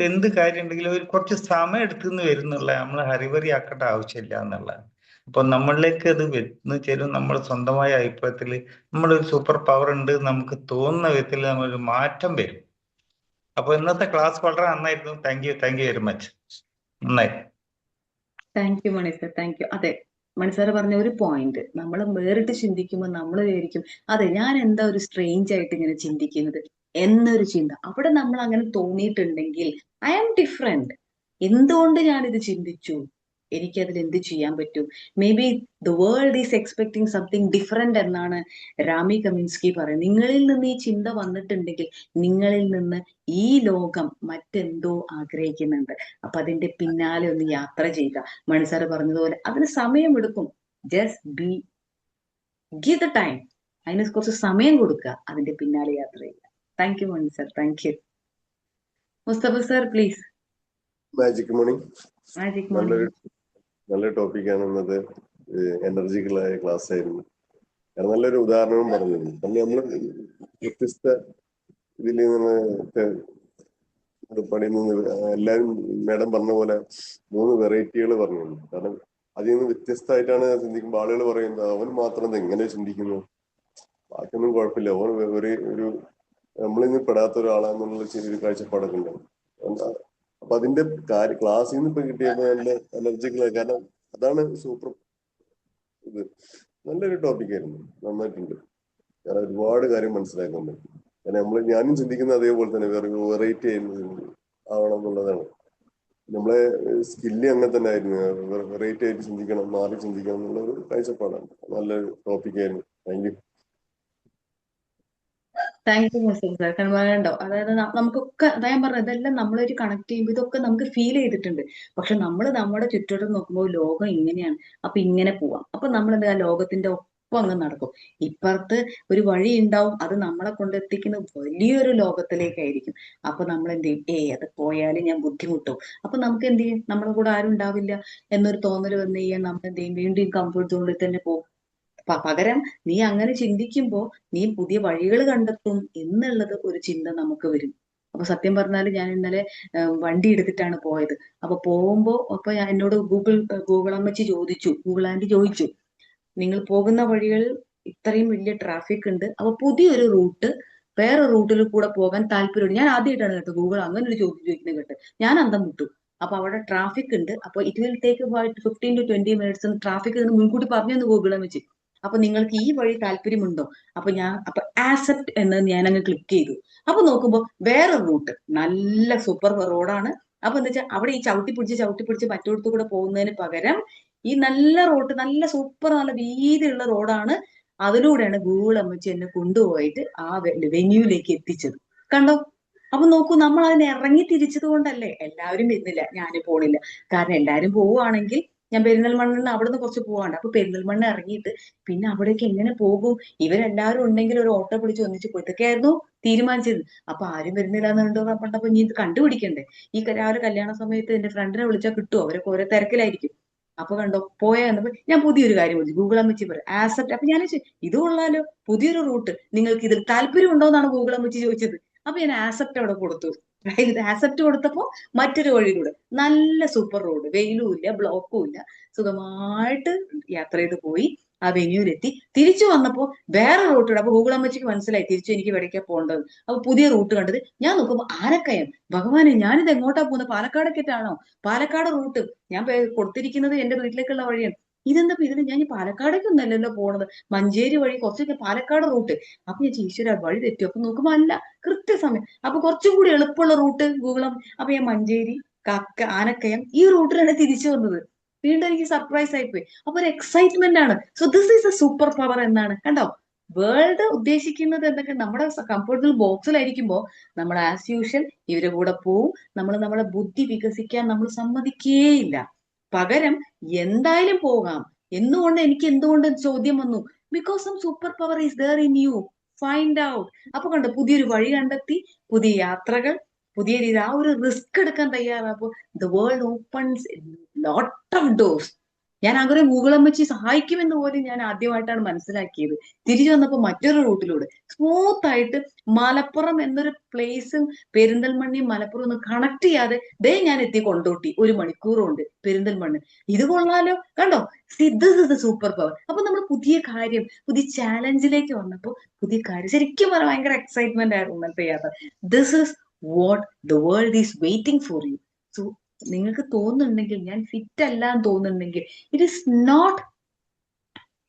എന്ത് കാര്യം ഉണ്ടെങ്കിലും ഒരു കുറച്ച് സമയം എടുത്തുനിന്ന് വരുന്നുള്ള, നമ്മൾ ഹരിവരി ആക്കേണ്ട ആവശ്യമില്ല എന്നുള്ളതാണ്. അപ്പൊ നമ്മളിലേക്ക് അത് വരുന്ന ചേരും. നമ്മൾ സ്വന്തമായ അഭിപ്രായത്തിൽ നമ്മളൊരു സൂപ്പർ പവർ ഉണ്ട് നമുക്ക് തോന്നുന്ന വിധത്തിൽ നമ്മളൊരു മാറ്റം വരും. അപ്പൊ ഇന്നത്തെ ക്ലാസ് വളരെ നന്നായിരുന്നു. Thank you very much. നന്നായി. Thank you Mani sir, thank you. അതെ, മണി സാറ് പറഞ്ഞ ഒരു പോയിന്റ്, നമ്മൾ വേറിട്ട് ചിന്തിക്കുമ്പോൾ നമ്മൾ വിചാരിക്കും അതെ ഞാൻ എന്താ ഒരു സ്ട്രേഞ്ച് ആയിട്ട് ഇങ്ങനെ ചിന്തിക്കുന്നത് എന്നൊരു ചിന്ത. അവിടെ നമ്മൾ അങ്ങനെ തോന്നിയിട്ടുണ്ടെങ്കിൽ ഐ ആം ഡിഫറെന്റ്, എന്തുകൊണ്ട് ഞാനിത് ചിന്തിച്ചു, എനിക്കതിൽ എന്ത് ചെയ്യാൻ പറ്റും, may be the world is expecting something different എന്നാണ് രാമി കമിൻസ്കി പറയുന്നത്. നിങ്ങളിൽ നിന്ന് ഈ ചിന്ത വന്നിട്ടുണ്ടെങ്കിൽ നിങ്ങളിൽ നിന്ന് ഈ ലോകം മറ്റെന്തോ ആഗ്രഹിക്കുന്നുണ്ട്. അപ്പൊ അതിന്റെ പിന്നാലെ ഒന്ന് യാത്ര ചെയ്യുക. മണിസാറ് പറഞ്ഞതുപോലെ അതിന് സമയമെടുക്കും. Just be give the time, അതിന് കുറച്ച് സമയം കൊടുക്കുക, അതിന്റെ പിന്നാലെ യാത്ര ചെയ്യുക. Thank you Mani sir, thank you. Mustafa sir please. Magic morning. Magic morning. നല്ല ടോപ്പിക്കാണ് ഇന്നത്. എനർജിക്കലായ ക്ലാസ് ആയിരുന്നു. നല്ലൊരു ഉദാഹരണവും പറഞ്ഞിരുന്നു. കാരണം നമ്മൾ വ്യത്യസ്ത ഇതിൽ നിന്ന് പണിയിൽ എല്ലാവരും മാഡം പറഞ്ഞ പോലെ 3 വെറൈറ്റികൾ പറഞ്ഞിരുന്നു. കാരണം അതിൽ നിന്ന് വ്യത്യസ്തമായിട്ടാണ് ചിന്തിക്കുമ്പോൾ ആളുകൾ പറയുന്നത് അവൻ മാത്രം എങ്ങനെ ചിന്തിക്കുന്നു, ബാക്കിയൊന്നും കുഴപ്പമില്ല, അവൻ ഒരു നമ്മളിന്ന് പെടാത്ത ഒരാളാന്നുള്ള ചെറിയൊരു കാഴ്ചപ്പാടൊക്കെ ഉണ്ടാവും. അപ്പൊ അതിന്റെ ക്ലാസ്സിൽ നിന്ന് ഇപ്പൊ കിട്ടിയപ്പോ നല്ല എനർജിക്കലായി. കാരണം അതാണ് സൂപ്പർ. ഇത് നല്ലൊരു ടോപ്പിക്കായിരുന്നു, നന്നായിട്ടുണ്ട്. കാരണം ഒരുപാട് കാര്യം മനസ്സിലാക്കാൻ പറ്റും. കാരണം ഞാനും ചിന്തിക്കുന്ന അതേപോലെ തന്നെ വെറൈറ്റി ആവണം എന്നുള്ളതാണ്. നമ്മളെ സ്കില്ല് അങ്ങനെ തന്നെ ആയിരുന്നു, വെറൈറ്റി ആയിട്ട് ചിന്തിക്കണം, മാറി ചിന്തിക്കണം എന്നുള്ള ഒരു കാഴ്ചപ്പാടാണ്. നല്ലൊരു ടോപ്പിക്കായിരുന്നു. Thank you. Thank you Mustafa sir. കാരണം വേണ്ടോ, അതായത് നമുക്കൊക്കെ അതാ ഞാൻ പറഞ്ഞത്, ഇതെല്ലാം നമ്മളൊരു കണക്ട് ചെയ്യുമ്പോൾ ഇതൊക്കെ നമുക്ക് ഫീൽ ചെയ്തിട്ടുണ്ട്. പക്ഷെ നമ്മൾ നമ്മുടെ ചുറ്റോട്ടം നോക്കുമ്പോൾ ലോകം ഇങ്ങനെയാണ്, അപ്പൊ ഇങ്ങനെ പോവാം. അപ്പൊ നമ്മൾ എന്താ ലോകത്തിന്റെ ഒപ്പം അങ്ങ് നടക്കും. ഇപ്പുറത്ത് ഒരു വഴി ഉണ്ടാവും, അത് നമ്മളെ കൊണ്ടെത്തിക്കുന്ന വലിയൊരു ലോകത്തിലേക്കായിരിക്കും. അപ്പൊ നമ്മൾ എന്ത് ചെയ്യും, അത് പോയാലും ഞാൻ ബുദ്ധിമുട്ടും, അപ്പൊ നമുക്ക് എന്ത് ചെയ്യും, നമ്മുടെ കൂടെ ആരും ഉണ്ടാവില്ല എന്നൊരു തോന്നൽ വന്നു കഴിഞ്ഞാൽ നമ്മൾ എന്ത് ചെയ്യും, വീണ്ടും കംഫർട്ട് സോണിൽ തന്നെ പോകും. പകരം നീ അങ്ങനെ ചിന്തിക്കുമ്പോ നീ പുതിയ വഴികൾ കണ്ടെത്തും എന്നുള്ളത് ഒരു ചിന്ത നമുക്ക് വരും. അപ്പൊ സത്യം പറഞ്ഞാല് ഞാൻ ഇന്നലെ വണ്ടി എടുത്തിട്ടാണ് പോയത്. അപ്പൊ പോകുമ്പോ എന്നോട് ഗൂഗിൾ അമ്മച്ചി ചോദിച്ചു, ഗൂഗിൾ ആന്റി ചോദിച്ചു, നിങ്ങൾ പോകുന്ന വഴികളിൽ ഇത്രയും വലിയ ട്രാഫിക് ഉണ്ട്, അപ്പൊ പുതിയൊരു റൂട്ട് വേറെ റൂട്ടിൽ കൂടെ പോകാൻ താല്പര്യമുണ്ട്. ഞാൻ ആദ്യമായിട്ടാണ് കേട്ടോ ഗൂഗിൾ അങ്ങനെ ഒരു ചോദ്യം ചോദിക്കുന്നത് കേട്ട്, ഞാൻ അന്തം വിട്ടു. അപ്പൊ അവിടെ ട്രാഫിക് ഉണ്ട്, അപ്പൊ it will take 15 to 20 minutes traffic മുൻകൂട്ടി പറഞ്ഞു ഗൂഗിൾ അമ്മച്ചി. അപ്പൊ നിങ്ങൾക്ക് ഈ വഴി താല്പര്യമുണ്ടോ? അപ്പൊ ആക്സെപ്റ്റ് എന്ന് ഞാൻ അങ്ങ് ക്ലിക്ക് ചെയ്തു. അപ്പൊ നോക്കുമ്പോ വേറെ റൂട്ട്, നല്ല സൂപ്പർ റോഡാണ്. അപ്പൊ എന്താ വെച്ചാൽ അവിടെ ഈ ചവിട്ടി പിടിച്ച് മറ്റോടത്ത് കൂടെ പോകുന്നതിന് പകരം ഈ നല്ല റോഡ്, നല്ല സൂപ്പർ നല്ല വീതിയുള്ള റോഡാണ്, അതിലൂടെയാണ് ഗൂഗിൾ അമ്മച്ചി എന്നെ കൊണ്ടുപോയിട്ട് ആ വെന്യൂവിലേക്ക് എത്തിച്ചത്. കണ്ടോ? അപ്പൊ നോക്കൂ, നമ്മൾ അതിന് ഇറങ്ങി തിരിച്ചത് കൊണ്ടല്ലേ. എല്ലാവരും വരുന്നില്ല, ഞാൻ പോണില്ല. കാരണം എല്ലാവരും പോവുകയാണെങ്കിൽ ഞാൻ പെരിന്തൽമണ്ണ അവിടുന്ന് കുറച്ച് പോവാണ്ട്, അപ്പൊ പെരിന്തൽമണ്ണ ഇറങ്ങിയിട്ട് പിന്നെ അവിടേക്ക് എങ്ങനെ പോകും, ഇവരെല്ലാവരും ഉണ്ടെങ്കിൽ ഒരു ഓട്ടോ പിടിച്ച് ഒന്നിച്ച് പോയിട്ടൊക്കെയായിരുന്നു തീരുമാനിച്ചത്. അപ്പൊ ആരും വരുന്നില്ല എന്നുണ്ടോ പറഞ്ഞപ്പോ നീ ഇത് കണ്ടുപിടിക്കണ്ടേ. ഈ രാവിലെ കല്യാണ സമയത്ത് എന്റെ ഫ്രണ്ടിനെ വിളിച്ചാൽ കിട്ടുമോ, അവരൊക്കെ ഓരോ തിരക്കിലായിരിക്കും. അപ്പൊ കണ്ടോ, പോയെന്നപ്പോ ഞാൻ പുതിയൊരു കാര്യം വിളിച്ചു, ഗൂഗിൾ അമ്മച്ചി പറയും ആക്സെപ്റ്റ്. അപ്പൊ ഞാൻ ഇത് കൊള്ളാലോ, പുതിയൊരു റൂട്ട്, നിങ്ങൾക്ക് ഇതിൽ താല്പര്യം ഉണ്ടോ എന്നാണ് ഗൂഗിൾ അമ്മച്ചി ചോദിച്ചത്. അപ്പൊ ഞാൻ ആക്സെപ്റ്റ് അവിടെ കൊടുത്തു. ഇത് ആക്സെപ്റ്റ് കൊടുത്തപ്പോ മറ്റൊരു വഴിയിലൂടെ നല്ല സൂപ്പർ റോഡ്, വെയിലും ഇല്ല ബ്ലോക്കും ഇല്ല, സുഖമായിട്ട് യാത്ര ചെയ്ത് പോയി ആ വെന്യൂലെത്തി. തിരിച്ചു വന്നപ്പോ വേറെ റൂട്ട്. അപ്പൊ ഗൂഗിൾ അമ്മച്ചിക്ക് മനസ്സിലായി തിരിച്ചു എനിക്ക് ഇവിടേക്കാ പോകേണ്ടത്. അപ്പൊ പുതിയ റൂട്ട് കണ്ടത്. ഞാൻ നോക്കുമ്പോ ആനക്കയം. ഭഗവാനെ, ഞാനിത് എങ്ങോട്ടാ പോകുന്നത്? പാലക്കാടേക്കാണോ? പാലക്കാട് റൂട്ട് ഞാൻ കൊടുത്തിരിക്കുന്നത് എന്റെ വീട്ടിലേക്കുള്ള വഴിയാണ്. ഇതെന്താ ഇതിന് ഞാൻ പാലക്കാടേക്കൊന്നല്ലല്ലോ പോണത്, മഞ്ചേരി വഴി കുറച്ചൊക്കെ പാലക്കാട് റൂട്ട്. അപ്പൊ ഞാൻ ഈശ്വര വഴി തെറ്റി. അപ്പൊ നോക്കുമ്പോ അല്ല, കൃത്യസമയം. അപ്പൊ കുറച്ചും കൂടി എളുപ്പമുള്ള റൂട്ട് ഗൂഗിളും. അപ്പൊ ഞാൻ മഞ്ചേരി, ആനക്കയം ഈ റൂട്ടിലാണ് തിരിച്ചു വന്നത്. വീണ്ടും എനിക്ക് സർപ്രൈസ് ആയിപ്പോയി. അപ്പൊ ഒരു എക്സൈറ്റ്മെന്റ് ആണ്. So this is A super power എന്നാണ്. കണ്ടോ, വേൾഡ് ഉദ്ദേശിക്കുന്നത് എന്തൊക്കെ നമ്മുടെ കംഫർട്ടബിൾ ബോക്സിലായിരിക്കുമ്പോ നമ്മൾ ആസ് യൂഷ്വൽ ഇവരുടെ കൂടെ പോവും. നമ്മൾ നമ്മുടെ ബുദ്ധി വികസിക്കാൻ നമ്മൾ സമ്മതിക്കേയില്ല. പകരം എന്തായാലും പോകാം. എന്തുകൊണ്ട് ചോദ്യം വന്നു? Because some super power is there in you. Find out. അപ്പൊ കണ്ടോ, പുതിയൊരു വഴി കണ്ടെത്തി, പുതിയ യാത്രകൾ, പുതിയ രീതി, ആ ഒരു റിസ്ക് എടുക്കാൻ തയ്യാറാകുമ്പോ the world opens lot of doors. ഞാൻ അങ്ങനെ ഗൂഗിൾ അമ്മച്ചി സഹായിക്കുമെന്ന് പോലും ഞാൻ ആദ്യമായിട്ടാണ് മനസ്സിലാക്കിയത്. തിരിച്ചു വന്നപ്പോ മറ്റൊരു റൂട്ടിലൂടെ സ്മൂത്ത് ആയിട്ട് മലപ്പുറം എന്നൊരു പ്ലേസും പെരിന്തൽമണ്ണയും മലപ്പുറം ഒന്ന് കണക്ട് ചെയ്യാതെ ഞാൻ എത്തി കൊണ്ടോട്ടി. 1 മണിക്കൂർ കൊണ്ട് പെരിന്തൽമണ്ണ്. ഇത് കൊള്ളാലോ. കണ്ടോ, this is the super power. അപ്പൊ നമ്മൾ പുതിയ കാര്യം, പുതിയ ചാലഞ്ചിലേക്ക് വന്നപ്പോ പുതിയ കാര്യം ശരിക്കും പറഞ്ഞാൽ ഭയങ്കര എക്സൈറ്റ്മെന്റ് ആയിരുന്നു ഇന്നത്തെ യാത്ര. This is what the world is waiting for you. So നിങ്ങൾക്ക് തോന്നുന്നുണ്ടെങ്കിൽ, ഞാൻ ഫിറ്റ് അല്ല എന്ന് തോന്നുന്നുണ്ടെങ്കിൽ, ഇറ്റ് ഇസ് നോട്ട്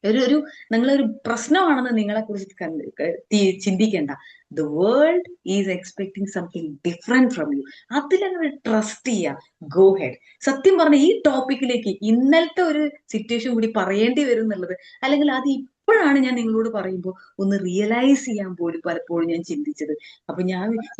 ഒരു നിങ്ങളൊരു പ്രശ്നമാണെന്ന് നിങ്ങളെ കുറിച്ച് ചിന്തിക്കേണ്ട. The world is expecting something different from you. അതിലങ്ങനെ ട്രസ്റ്റ് ചെയ്യുക. Go ahead. സത്യം പറഞ്ഞ ഈ ടോപ്പിക്കിലേക്ക് ഇന്നലത്തെ ഒരു സിറ്റുവേഷൻ കൂടി പറയേണ്ടി വരും എന്നുള്ളത്, അല്ലെങ്കിൽ അത് ഇപ്പോഴാണ് ഞാൻ നിങ്ങളോട് പറയുമ്പോൾ ഒന്ന് റിയലൈസ് ചെയ്യാൻ പോലും പലപ്പോഴും ഞാൻ ചിന്തിച്ചത്. അപ്പൊ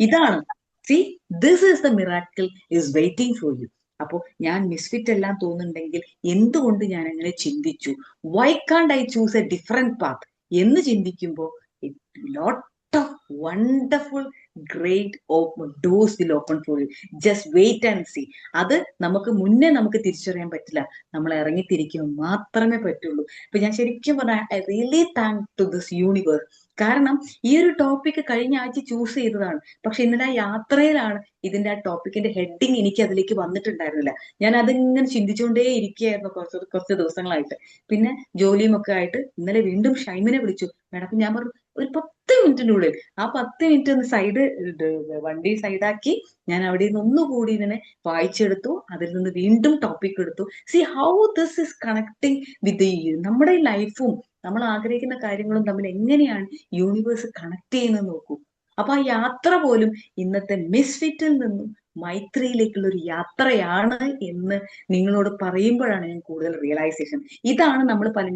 ഇതാണ്, see this is the miracle is waiting for you. അപ്പോ ഞാൻ മിസ്ഫിറ്റ് എല്ലാം തോന്നുന്നുണ്ടെങ്കിൽ എന്തുകൊണ്ട് ഞാൻ അങ്ങനെ ചിന്തിച്ചു, why can't I choose a different path എന്ന് ചിന്തിക്കുമ്പോൾ lot of wonderful great doors will open for you. Just wait and see. അത് നമുക്ക് തിരിച്ചറിയാൻ പറ്റില്ല, നമ്മൾ ഇറങ്ങിത്തിരിക്കുക മാത്രമേ പറ്റുള്ളൂ. ഇപ്പൊ ഞാൻ ശരിക്കും പറഞ്ഞാൽ I really thank to this universe. കാരണം ഈ ഒരു ടോപ്പിക് കഴിഞ്ഞ ആഴ്ച ചൂസ് ചെയ്തതാണ്. പക്ഷെ ഇന്നലെ ആ യാത്രയിലാണ് ഇതിന്റെ ആ ടോപ്പിക്കിന്റെ ഹെഡിങ് എനിക്ക് അതിലേക്ക് വന്നിട്ടുണ്ടായിരുന്നില്ല. ഞാൻ അതിങ്ങനെ ചിന്തിച്ചുകൊണ്ടേ ഇരിക്കുകയായിരുന്നു കുറച്ച് ദിവസങ്ങളായിട്ട്. പിന്നെ ജോലിയും ഒക്കെ ആയിട്ട് ഇന്നലെ വീണ്ടും ഷൈമിനെ വിളിച്ചു. മാഡം, ഞാൻ പറഞ്ഞു ഒരു 10 മിനിറ്റിനുള്ളിൽ, ആ 10 മിനിറ്റ് ഒന്ന് വണ്ടി സൈഡാക്കി ഞാൻ അവിടെ നിന്ന് ഒന്നുകൂടി ഇതിനെ വായിച്ചെടുത്തു. അതിൽ നിന്ന് വീണ്ടും ടോപ്പിക് എടുത്തു. See how this is connecting വിത്ത് നമ്മുടെ ലൈഫും നമ്മൾ ആഗ്രഹിക്കുന്ന കാര്യങ്ങളും തമ്മിൽ എങ്ങനെയാണ് യൂണിവേഴ്സ് കണക്ട് ചെയ്യുന്നത് നോക്കൂ. അപ്പൊ ആ യാത്ര പോലും ഇന്നത്തെ മിസ്ഫിറ്റിൽ നിന്നും മൈത്രിയിലേക്കുള്ള ഒരു യാത്രയാണ് എന്ന് നിങ്ങളോട് പറയുമ്പോഴാണ് ഞാൻ കൂടുതൽ റിയലൈസേഷൻ. ഇതാണ്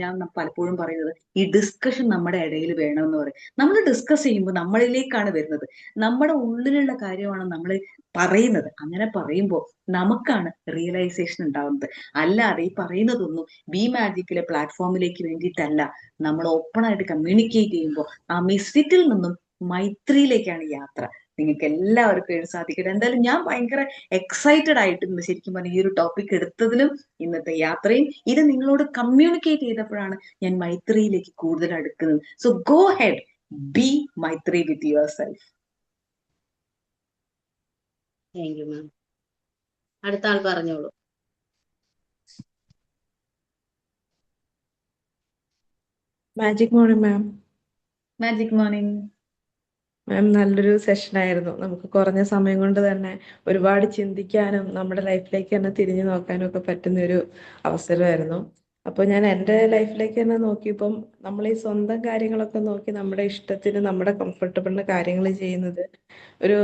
ഞാൻ പലപ്പോഴും പറയുന്നത്, ഈ ഡിസ്കഷൻ നമ്മുടെ ഇടയിൽ വേണമെന്ന് പറയും. നമ്മൾ ഡിസ്കസ് ചെയ്യുമ്പോൾ നമ്മളിലേക്കാണ് വരുന്നത്, നമ്മുടെ ഉള്ളിലുള്ള കാര്യമാണ് നമ്മൾ പറയുന്നത്. അങ്ങനെ പറയുമ്പോൾ നമുക്കാണ് റിയലൈസേഷൻ ഉണ്ടാവുന്നത്. അല്ലാതെ ഈ പറയുന്നതൊന്നും ബി മാജിക്കിലെ പ്ലാറ്റ്ഫോമിലേക്ക് വേണ്ടിയിട്ടല്ല. നമ്മൾ ഓപ്പൺ ആയിട്ട് കമ്മ്യൂണിക്കേറ്റ് ചെയ്യുമ്പോൾ ആ മിസ്ഫിറ്റിൽ നിന്നും മൈത്രിയിലേക്കാണ് യാത്ര. നിങ്ങൾക്ക് എല്ലാവർക്കും സാധിക്കട്ടെ. എന്തായാലും ഞാൻ ഭയങ്കര എക്സൈറ്റഡ് ആയിട്ടുണ്ട് ശരിക്കും പറഞ്ഞ ഈ ഒരു ടോപ്പിക് എടുത്തതിലും ഇന്നത്തെ യാത്രയും. ഇത് നിങ്ങളോട് കമ്മ്യൂണിക്കേറ്റ് ചെയ്തപ്പോഴാണ് ഞാൻ മൈത്രിയിലേക്ക് കൂടുതൽ അടുക്കുന്നത്. So go ahead, be Maithri with your self. Thank you ma'am. അടുത്ത ആൾ പറഞ്ഞോളൂ. Magic morning ma'am. Magic morning ma'am, നല്ലൊരു സെഷൻ ആയിരുന്നു. നമുക്ക് കുറഞ്ഞ സമയം കൊണ്ട് തന്നെ ഒരുപാട് ചിന്തിക്കാനും നമ്മുടെ ലൈഫിലേക്ക് തന്നെ തിരിഞ്ഞു നോക്കാനും ഒക്കെ പറ്റുന്ന ഒരു അവസരമായിരുന്നു. അപ്പോൾ ഞാൻ എൻ്റെ ലൈഫിലേക്ക് തന്നെ നോക്കിയപ്പം നമ്മൾ ഈ സ്വന്തം കാര്യങ്ങളൊക്കെ നോക്കി നമ്മുടെ ഇഷ്ടത്തിന് നമ്മുടെ കംഫർട്ടബിളിന് കാര്യങ്ങൾ ചെയ്യുന്നത് ഒരു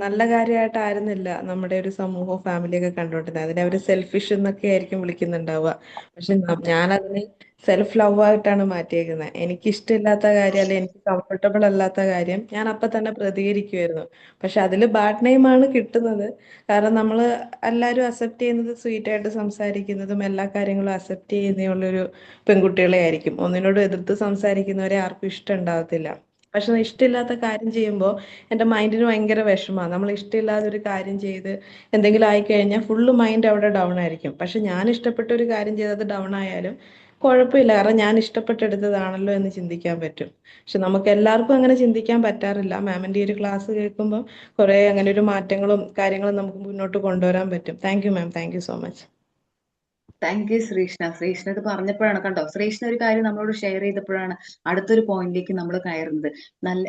നല്ല കാര്യമായിട്ടായിരുന്നില്ല നമ്മുടെ ഒരു സമൂഹവും ഫാമിലിയൊക്കെ കണ്ടുകൊണ്ടിരുന്നത്. അതിനെ അവർ സെൽഫിഷ് എന്നൊക്കെ ആയിരിക്കും വിളിക്കുന്നുണ്ടാവുക. പക്ഷെ ഞാനതിനെ സെൽഫ് ലവ് ആയിട്ടാണ് മാറ്റിയേക്കുന്നത്. എനിക്ക് ഇഷ്ടമില്ലാത്ത കാര്യം അല്ലെ എനിക്ക് കംഫർട്ടബിൾ അല്ലാത്ത കാര്യം ഞാൻ അപ്പൊ തന്നെ പ്രതികരിക്കുമായിരുന്നു. പക്ഷെ അതിൽ ബാഡ് നെയിമാണ് കിട്ടുന്നത്. കാരണം നമ്മൾ എല്ലാവരും അക്സെപ്റ്റ് ചെയ്യുന്നത് സ്വീറ്റ് ആയിട്ട് സംസാരിക്കുന്നതും എല്ലാ കാര്യങ്ങളും അക്സെപ്റ്റ് ചെയ്യുന്നതുള്ളൊരു പെൺകുട്ടികളെ ആയിരിക്കും. ഒന്നിനോട് എതിർത്ത് സംസാരിക്കുന്നവരെ ആർക്കും ഇഷ്ടം ഉണ്ടാവത്തില്ല. പക്ഷെ ഇഷ്ടമില്ലാത്ത കാര്യം ചെയ്യുമ്പോൾ എൻ്റെ മൈൻഡിന് ഭയങ്കര വിഷമമാണ്. നമ്മൾ ഇഷ്ടമില്ലാതെ ഒരു കാര്യം ചെയ്ത് എന്തെങ്കിലും ആയിക്കഴിഞ്ഞാൽ ഫുള്ള് മൈൻഡ് അവിടെ ഡൗൺ ആയിരിക്കും. പക്ഷെ ഞാൻ ഇഷ്ടപ്പെട്ട ഒരു കാര്യം ചെയ്തത് ഡൗൺ ആയാലും കുഴപ്പമില്ല, കാരണം ഞാൻ ഇഷ്ടപ്പെട്ടെടുത്തതാണല്ലോ എന്ന് ചിന്തിക്കാൻ പറ്റും. പക്ഷെ നമുക്ക് എല്ലാവർക്കും അങ്ങനെ ചിന്തിക്കാൻ പറ്റാറില്ല. മാമിന്റെ ഈ ഒരു ക്ലാസ് കേൾക്കുമ്പോൾ കുറെ അങ്ങനെ ഒരു മാറ്റങ്ങളും കാര്യങ്ങളും നമുക്ക് മുന്നോട്ട് കൊണ്ടുവരാൻ പറ്റും. Thank you ma'am, thank you so much. Thank you Sreeshna. Sreeshna ഇത് പറഞ്ഞപ്പോഴാണ് കണ്ടോ, ശ്രീഷ്ണ ഒരു കാര്യം നമ്മളോട് ഷെയർ ചെയ്തപ്പോഴാണ് അടുത്തൊരു പോയിന്റിലേക്ക് നമ്മൾ കയറുന്നത്.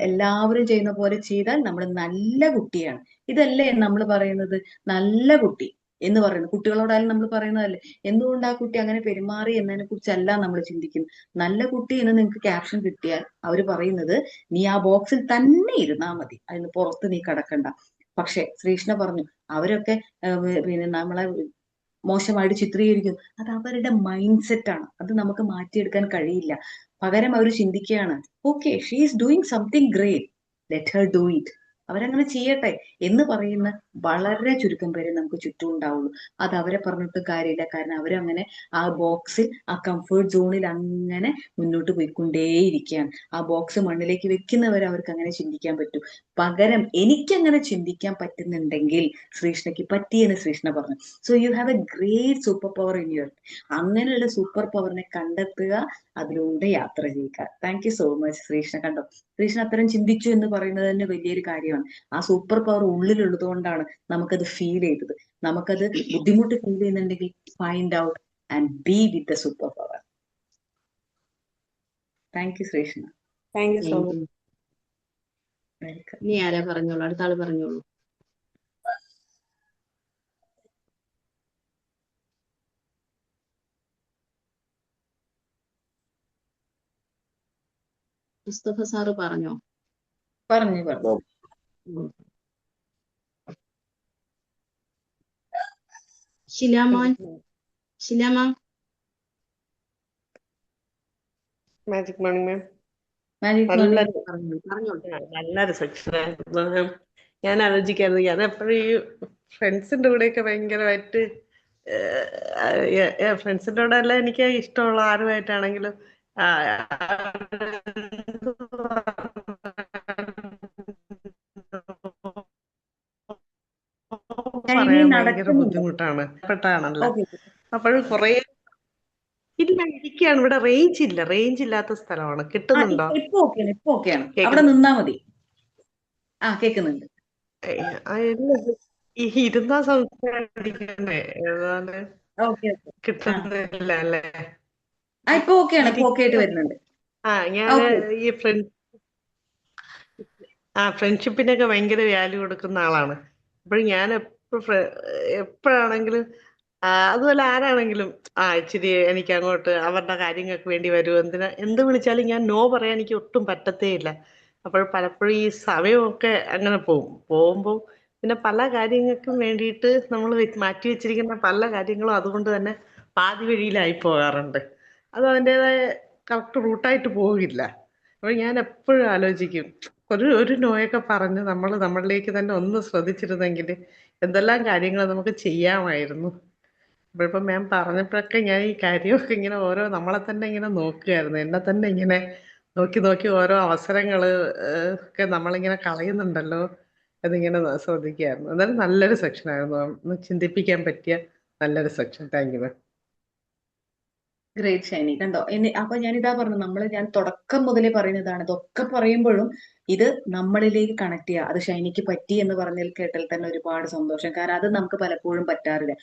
എല്ലാവരും ചെയ്യുന്ന പോലെ ചെയ്താൽ നമ്മൾ നല്ല കുട്ടിയാണ്. ഇതല്ലേ നമ്മൾ പറയുന്നത്, നല്ല കുട്ടി എന്ന് പറയുന്നത്. കുട്ടികളോടായാലും നമ്മൾ പറയുന്നതല്ലേ, എന്തുകൊണ്ട് ആ കുട്ടി അങ്ങനെ പെരുമാറി എന്നതിനെ കുറിച്ചല്ല നമ്മൾ ചിന്തിക്കുന്നത്. നല്ല കുട്ടി എന്ന് നിങ്ങൾക്ക് ക്യാപ്ഷൻ കിട്ടിയാൽ അവർ പറയുന്നത് നീ ആ ബോക്സിൽ തന്നെ ഇരുന്നാ മതി, അതിന് പുറത്ത് നീ കടക്കണ്ട. പക്ഷെ ശ്രീഷ്ണ പറഞ്ഞു അവരൊക്കെ പിന്നെ നമ്മളെ മോശമായിട്ട് ചിത്രീകരിക്കുന്നു. അത് അവരുടെ മൈൻഡ് സെറ്റ് ആണ്, അത് നമുക്ക് മാറ്റിയെടുക്കാൻ കഴിയില്ല. പകരം അവർ ചിന്തിക്കുകയാണ്, okay she is doing something great, let Har do it, അവരങ്ങനെ ചെയ്യട്ടെ എന്ന് പറയുന്ന വളരെ ചുരുക്കം പേരെ നമുക്ക് ചുറ്റും ഉണ്ടാവുള്ളൂ. അത് അവരെ പറഞ്ഞിട്ട് കാര്യമില്ല, കാരണം അവരങ്ങനെ ആ ബോക്സിൽ, ആ കംഫേർട്ട് സോണിൽ അങ്ങനെ മുന്നോട്ട് പോയിക്കൊണ്ടേയിരിക്കുകയാണ്. ആ ബോക്സ് മണ്ണിലേക്ക് വെക്കുന്നവരെ അവർക്ക് അങ്ങനെ ചിന്തിക്കാൻ പറ്റൂ. പകരം എനിക്കങ്ങനെ ചിന്തിക്കാൻ പറ്റുന്നുണ്ടെങ്കിൽ ശ്രീഷ്ണയ്ക്ക് പറ്റിയെന്ന് ശ്രീഷ്ണ പറഞ്ഞു. So you have a great super power in your, അങ്ങനെയുള്ള സൂപ്പർ പവറിനെ കണ്ടെത്തുക, അതിലൂടെ യാത്ര ചെയ്യുക. Thank you so much Sreeshna. കണ്ടോ, ശ്രീഷ്ണ അത്തരം ചിന്തിച്ചു എന്ന് പറയുന്നത് തന്നെ വലിയൊരു കാര്യമാണ്. ആ സൂപ്പർ പവർ ഉള്ളിലുള്ളത് കൊണ്ടാണ് നമുക്കത് ഫീൽ ചെയ്തത്. നമുക്കത് ബുദ്ധിമുട്ട് ഫീൽ ചെയ്യുന്നുണ്ടെങ്കിൽ find out and be with the super power. Thank you Sreeshna. Thank you so much. Welcome. ഇനി ആരാ പറഞ്ഞോളൂ, അടുത്ത ആള് പറഞ്ഞോളൂ. മുസ്തഫ സാറ് പറഞ്ഞോ? പറഞ്ഞു പറഞ്ഞു. Shilamon, Shilamon. Magic morning ma'am. Magic നല്ലൊരു പറഞ്ഞോളൂ. നല്ലൊരു സെക്ഷനായിരുന്നു മാം. ഞാൻ ആലോചിക്കായിരുന്നു, ഞാൻ എപ്പോഴും ഈ ഫ്രണ്ട്സിന്റെ കൂടെയൊക്കെ ഭയങ്കരമായിട്ട് ഫ്രണ്ട്സിന്റെ കൂടെ അല്ല, എനിക്ക് ഇഷ്ടമുള്ള ആരുമായിട്ടാണെങ്കിലും പറയാൻ ഭയങ്കര ബുദ്ധിമുട്ടാണ്, പെട്ടാണല്ലോ. അപ്പോഴും കുറേ ഇല്ല, ഇരിക്കുകയാണ് ഇവിടെ, റേഞ്ച് ഇല്ലാത്ത സ്ഥലമാണ്. കിട്ടുന്നുണ്ടോ? ഇപ്പൊ ഓക്കെയാണ്. അവിടെ നിന്നാ മതി. ആ കേൾക്കുന്നുണ്ട്. ഇരുന്നാ സംസാരിക്കണ്ടേ, ഏതാണ് കിട്ടുന്നില്ല അല്ലേ? ഇപ്പൊ ഓക്കെയാണ്, ഇപ്പൊ ഓക്കെ ആയിട്ട് വരുന്നുണ്ട്. ഞാൻ ഈ ഫ്രണ്ട്ഷിപ്പിനൊക്കെ ഭയങ്കര വാല്യൂ കൊടുക്കുന്ന ആളാണ്. അപ്പോൾ ഞാൻ എപ്പോഴാണെങ്കിലും അതുപോലെ ആരാണെങ്കിലും ഇച്ചിരി എനിക്ക് അങ്ങോട്ട് അവരുടെ കാര്യങ്ങൾക്ക് വേണ്ടി വരും, എന്ത് വിളിച്ചാലും ഞാൻ നോ പറയാൻ എനിക്ക് ഒട്ടും പറ്റത്തേ ഇല്ല. അപ്പോൾ പലപ്പോഴും ഈ സമയമൊക്കെ അങ്ങനെ പോകുമ്പോൾ പിന്നെ പല കാര്യങ്ങൾക്കും വേണ്ടിയിട്ട് നമ്മൾ മാറ്റി വെച്ചിരിക്കുന്ന പല കാര്യങ്ങളും അതുകൊണ്ട് തന്നെ പാതി വഴിയിലായി പോകാറുണ്ട്. അത് അതിൻ്റെതായ കറക്റ്റ് റൂട്ടായിട്ട് പോകില്ല. അപ്പോൾ ഞാൻ എപ്പോഴും ആലോചിക്കും, ഒരു നോയൊക്കെ പറഞ്ഞ് നമ്മളിലേക്ക് തന്നെ ഒന്ന് ശ്രദ്ധിച്ചിരുന്നെങ്കിൽ എന്തെല്ലാം കാര്യങ്ങൾ നമുക്ക് ചെയ്യാമായിരുന്നു. ഇപ്പം മാം പറഞ്ഞപ്പോഴൊക്കെ ഞാൻ ഈ കാര്യമൊക്കെ ഇങ്ങനെ നമ്മളെ തന്നെ ഇങ്ങനെ നോക്കുകയായിരുന്നു. എന്നെ തന്നെ ഇങ്ങനെ നോക്കി ഓരോ അവസരങ്ങള് ഒക്കെ നമ്മളിങ്ങനെ കളയുന്നുണ്ടല്ലോ എന്നിങ്ങനെ ശ്രദ്ധിക്കുകയായിരുന്നു. എന്നാലും നല്ലൊരു സെക്ഷനായിരുന്നു, ചിന്തിപ്പിക്കാൻ പറ്റിയ നല്ലൊരു section. Thank you ma'am. Great Shiny. കണ്ടോ, അപ്പൊ ഞാനിതാ പറഞ്ഞു, ഞാൻ തുടക്കം മുതലേ പറയുന്നതാണ്, ഇതൊക്കെ പറയുമ്പോഴും ഇത് നമ്മളിലേക്ക് കണക്ട് ചെയ്യുക. അത് ഷൈനിക്ക് പറ്റി എന്ന് പറഞ്ഞാൽ കേട്ടാൽ തന്നെ ഒരുപാട് സന്തോഷം. കാരണം അത് നമുക്ക് പലപ്പോഴും പറ്റാറില്ല.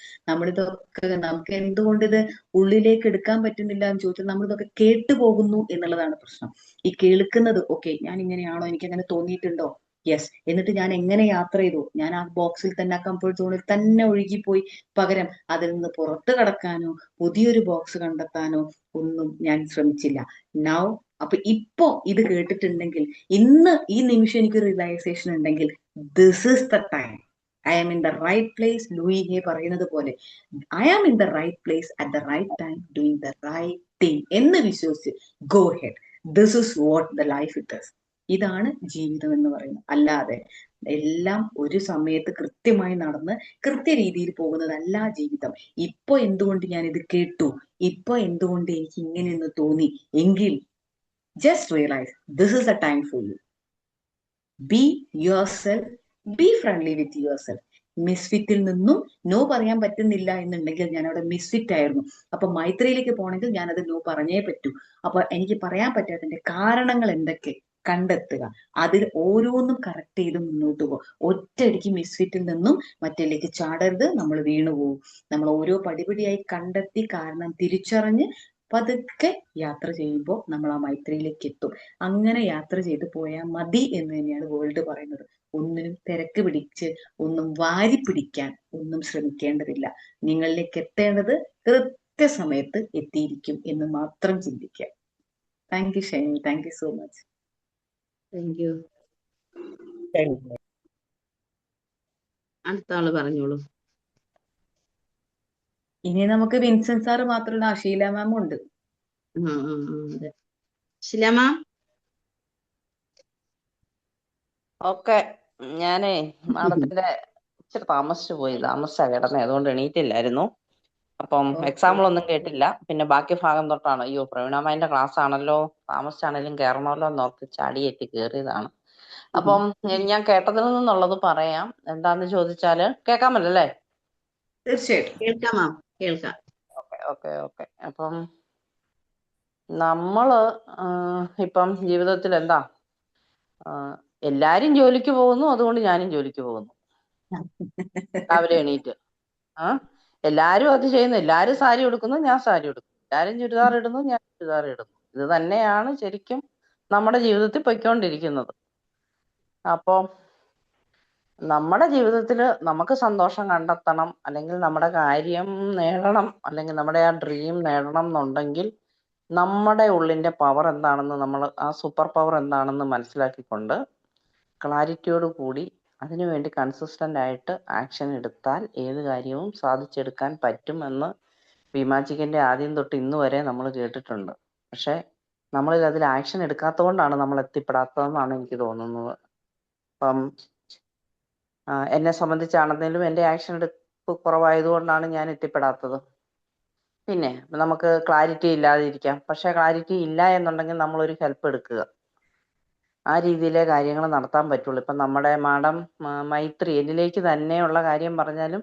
നമുക്ക് എന്തുകൊണ്ട് ഇത് ഉള്ളിലേക്ക് എടുക്കാൻ പറ്റുന്നില്ല എന്ന് ചോദിച്ചാൽ നമ്മളിതൊക്കെ കേട്ടുപോകുന്നു എന്നുള്ളതാണ് പ്രശ്നം. ഈ കേൾക്കുന്നത്, ഓക്കെ ഞാൻ ഇങ്ങനെയാണോ, എനിക്ക് അങ്ങനെ തോന്നിയിട്ടുണ്ടോ, യെസ്, എന്നിട്ട് ഞാൻ എങ്ങനെ യാത്ര ചെയ്തു, ഞാൻ ആ ബോക്സിൽ തന്നെ, ആ കംഫർട്ട് സോണിൽ തന്നെ ഒഴുകിപ്പോയി. പകരം അതിൽ നിന്ന് പുറത്ത് കടക്കാനോ പുതിയൊരു ബോക്സ് കണ്ടെത്താനോ ഒന്നും ഞാൻ ശ്രമിച്ചില്ല. നൗ അപ്പൊ ഇപ്പോ ഇത് കേട്ടിട്ടുണ്ടെങ്കിൽ, ഇന്ന് ഈ നിമിഷം എനിക്ക് റിയലൈസേഷൻ ഉണ്ടെങ്കിൽ, this is the time, I am in the right place. Louise Hay പറയുന്നത് പോലെ, I am in the right place at the right time doing the right thing എന്ന് വിശ്വസിച്ച് go ahead. This is what the life it is. ഇതാണ് ജീവിതം എന്ന് പറയുന്നത്. അല്ലാതെ എല്ലാം ഒരു സമയത്ത് കൃത്യമായി നടന്ന് കൃത്യരീതിയിൽ പോകുന്നതല്ല ജീവിതം. ഇപ്പൊ എന്തുകൊണ്ട് ഞാൻ ഇത് കേട്ടു, ഇപ്പൊ എന്തുകൊണ്ട് എനിക്ക് ഇങ്ങനെയൊന്ന് തോന്നി എങ്കിൽ, just realise this is a time for you. Be yourself, be friendly with your self. മിസ്ഫിറ്റിൽ നിന്നും നോ പറയാൻ പറ്റുന്നില്ല എന്നുണ്ടെങ്കിൽ ഞാൻ അവിടെ മിസ്ഫിറ്റ് ആയിരുന്നു. അപ്പൊ മൈത്രിയിലേക്ക് പോകണമെങ്കിൽ ഞാനത് നോ പറഞ്ഞേ പറ്റൂ. അപ്പൊ എനിക്ക് പറയാൻ പറ്റാത്തതിന്റെ കാരണങ്ങൾ എന്തൊക്കെ കണ്ടെത്തുക, അതിൽ ഓരോന്നും കറക്റ്റ് ചെയ്ത് മുന്നോട്ട് പോകും. ഒറ്റയടിക്ക് മിസ്ഫിറ്റിൽ നിന്നും മറ്റേലേക്ക് ചാടരുത്, നമ്മൾ വീണുപോകും. നമ്മൾ ഓരോ പടിപടിയായി കണ്ടെത്തി കാരണം തിരിച്ചറിഞ്ഞ് പതുക്കെ യാത്ര ചെയ്യുമ്പോൾ നമ്മൾ ആ മൈത്രിയിലേക്ക് എത്തും. അങ്ങനെ യാത്ര ചെയ്ത് പോയാൽ മതി എന്ന് തന്നെയാണ് വേൾഡ് പറയുന്നത്. ഒന്നിനും തിരക്ക് പിടിച്ച് ഒന്നും വാരി പിടിക്കാൻ ഒന്നും ശ്രമിക്കേണ്ടതില്ല. നിങ്ങളിലേക്ക് എത്തേണ്ടത് കൃത്യസമയത്ത് എത്തിയിരിക്കും എന്ന് മാത്രം ചിന്തിക്കുക. Thank you Shiny, thank you so much. Thank U. അടുത്ത ആള് പറഞ്ഞോളൂ. ഇനി നമുക്ക് വിൻസെന്റ് സാറ് മാത്രമല്ല, ഷീല മാമും ഉണ്ട്. അതെ. ഷീല മാം. ഓക്കെ, ഞാനേ മാഡത്തിന്റെ ഇച്ചിരി താമസിച്ചാ കിടന്നേ, അതുകൊണ്ട് എണീറ്റില്ലായിരുന്നു. അപ്പം എക്സാമ്പിളൊന്നും കേട്ടില്ല. പിന്നെ ബാക്കി ഭാഗം തൊട്ടാണ് അയ്യോ പ്രവീണാമ്മന്റെ ക്ലാസ് ആണല്ലോ, താമസിച്ചാണേലും കയറണമല്ലോ എന്നോർത്ത് ചാടിയേറ്റ് കയറിയതാണ്. അപ്പം ഞാൻ കേട്ടതിൽ നിന്നുള്ളത് പറയാം. എന്താന്ന് ചോദിച്ചാല് കേൾക്കാമല്ലോ അല്ലേ? തീർച്ചയായിട്ടും കേൾക്കാം മാം, കേൾക്കാം. ഓക്കെ. അപ്പം നമ്മള് ഇപ്പം ജീവിതത്തിൽ എന്താ, എല്ലാരും ജോലിക്ക് പോകുന്നു, അതുകൊണ്ട് ഞാനും ജോലിക്ക് പോകുന്നു. രാവിലെ എണീറ്റ് എല്ലാരും അത് ചെയ്യുന്നു. എല്ലാരും സാരി ഉടുക്കുന്നു, ഞാൻ സാരി ഉടുക്കുന്നു. എല്ലാരും ചുരിദാർ ഇടുന്നു, ഞാൻ ചുരിദാർ ഇടുന്നു. ഇത് തന്നെയാണ് ശരിക്കും നമ്മുടെ ജീവിതത്തിൽ പൊയ്ക്കൊണ്ടിരിക്കുന്നത്. അപ്പൊ നമ്മുടെ ജീവിതത്തിൽ നമുക്ക് സന്തോഷം കണ്ടെത്തണം, അല്ലെങ്കിൽ നമ്മുടെ കാര്യം നേടണം, അല്ലെങ്കിൽ നമ്മുടെ ആ ഡ്രീം നേടണം എന്നുണ്ടെങ്കിൽ നമ്മുടെ ഉള്ളിന്റെ പവർ എന്താണെന്ന്, നമ്മൾ ആ സൂപ്പർ പവർ എന്താണെന്ന് മനസ്സിലാക്കിക്കൊണ്ട് ക്ലാരിറ്റിയോട് കൂടി അതിനുവേണ്ടി കൺസിസ്റ്റന്റ് ആയിട്ട് ആക്ഷൻ എടുത്താൽ ഏത് കാര്യവും സാധിച്ചെടുക്കാൻ പറ്റുമെന്ന് വിമാജിക്കിന്റെ ആദ്യം തൊട്ട് ഇന്ന് വരെ നമ്മൾ കേട്ടിട്ടുണ്ട്. പക്ഷെ നമ്മളിൽ അതിൽ ആക്ഷൻ എടുക്കാത്തതുകൊണ്ടാണ് നമ്മൾ എത്തിപ്പെടാത്തതെന്നാണ് എനിക്ക് തോന്നുന്നത്. അപ്പം എന്നെ സംബന്ധിച്ചാണെങ്കിലും എൻ്റെ ആക്ഷൻ എടുപ്പ് കുറവായതുകൊണ്ടാണ് ഞാൻ എത്തിപ്പെടാത്തത്. പിന്നെ നമുക്ക് ക്ലാരിറ്റി ഇല്ലാതെ ഇരിക്കാം, പക്ഷെ ക്ലാരിറ്റി ഇല്ല എന്നുണ്ടെങ്കിൽ നമ്മളൊരു ഹെൽപ്പ് എടുക്കുക. ആ രീതിയിലെ കാര്യങ്ങൾ നടത്താൻ പറ്റുള്ളൂ. ഇപ്പം നമ്മുടെ മാഡം മൈത്രി എന്നിലേക്ക് തന്നെയുള്ള കാര്യം പറഞ്ഞാലും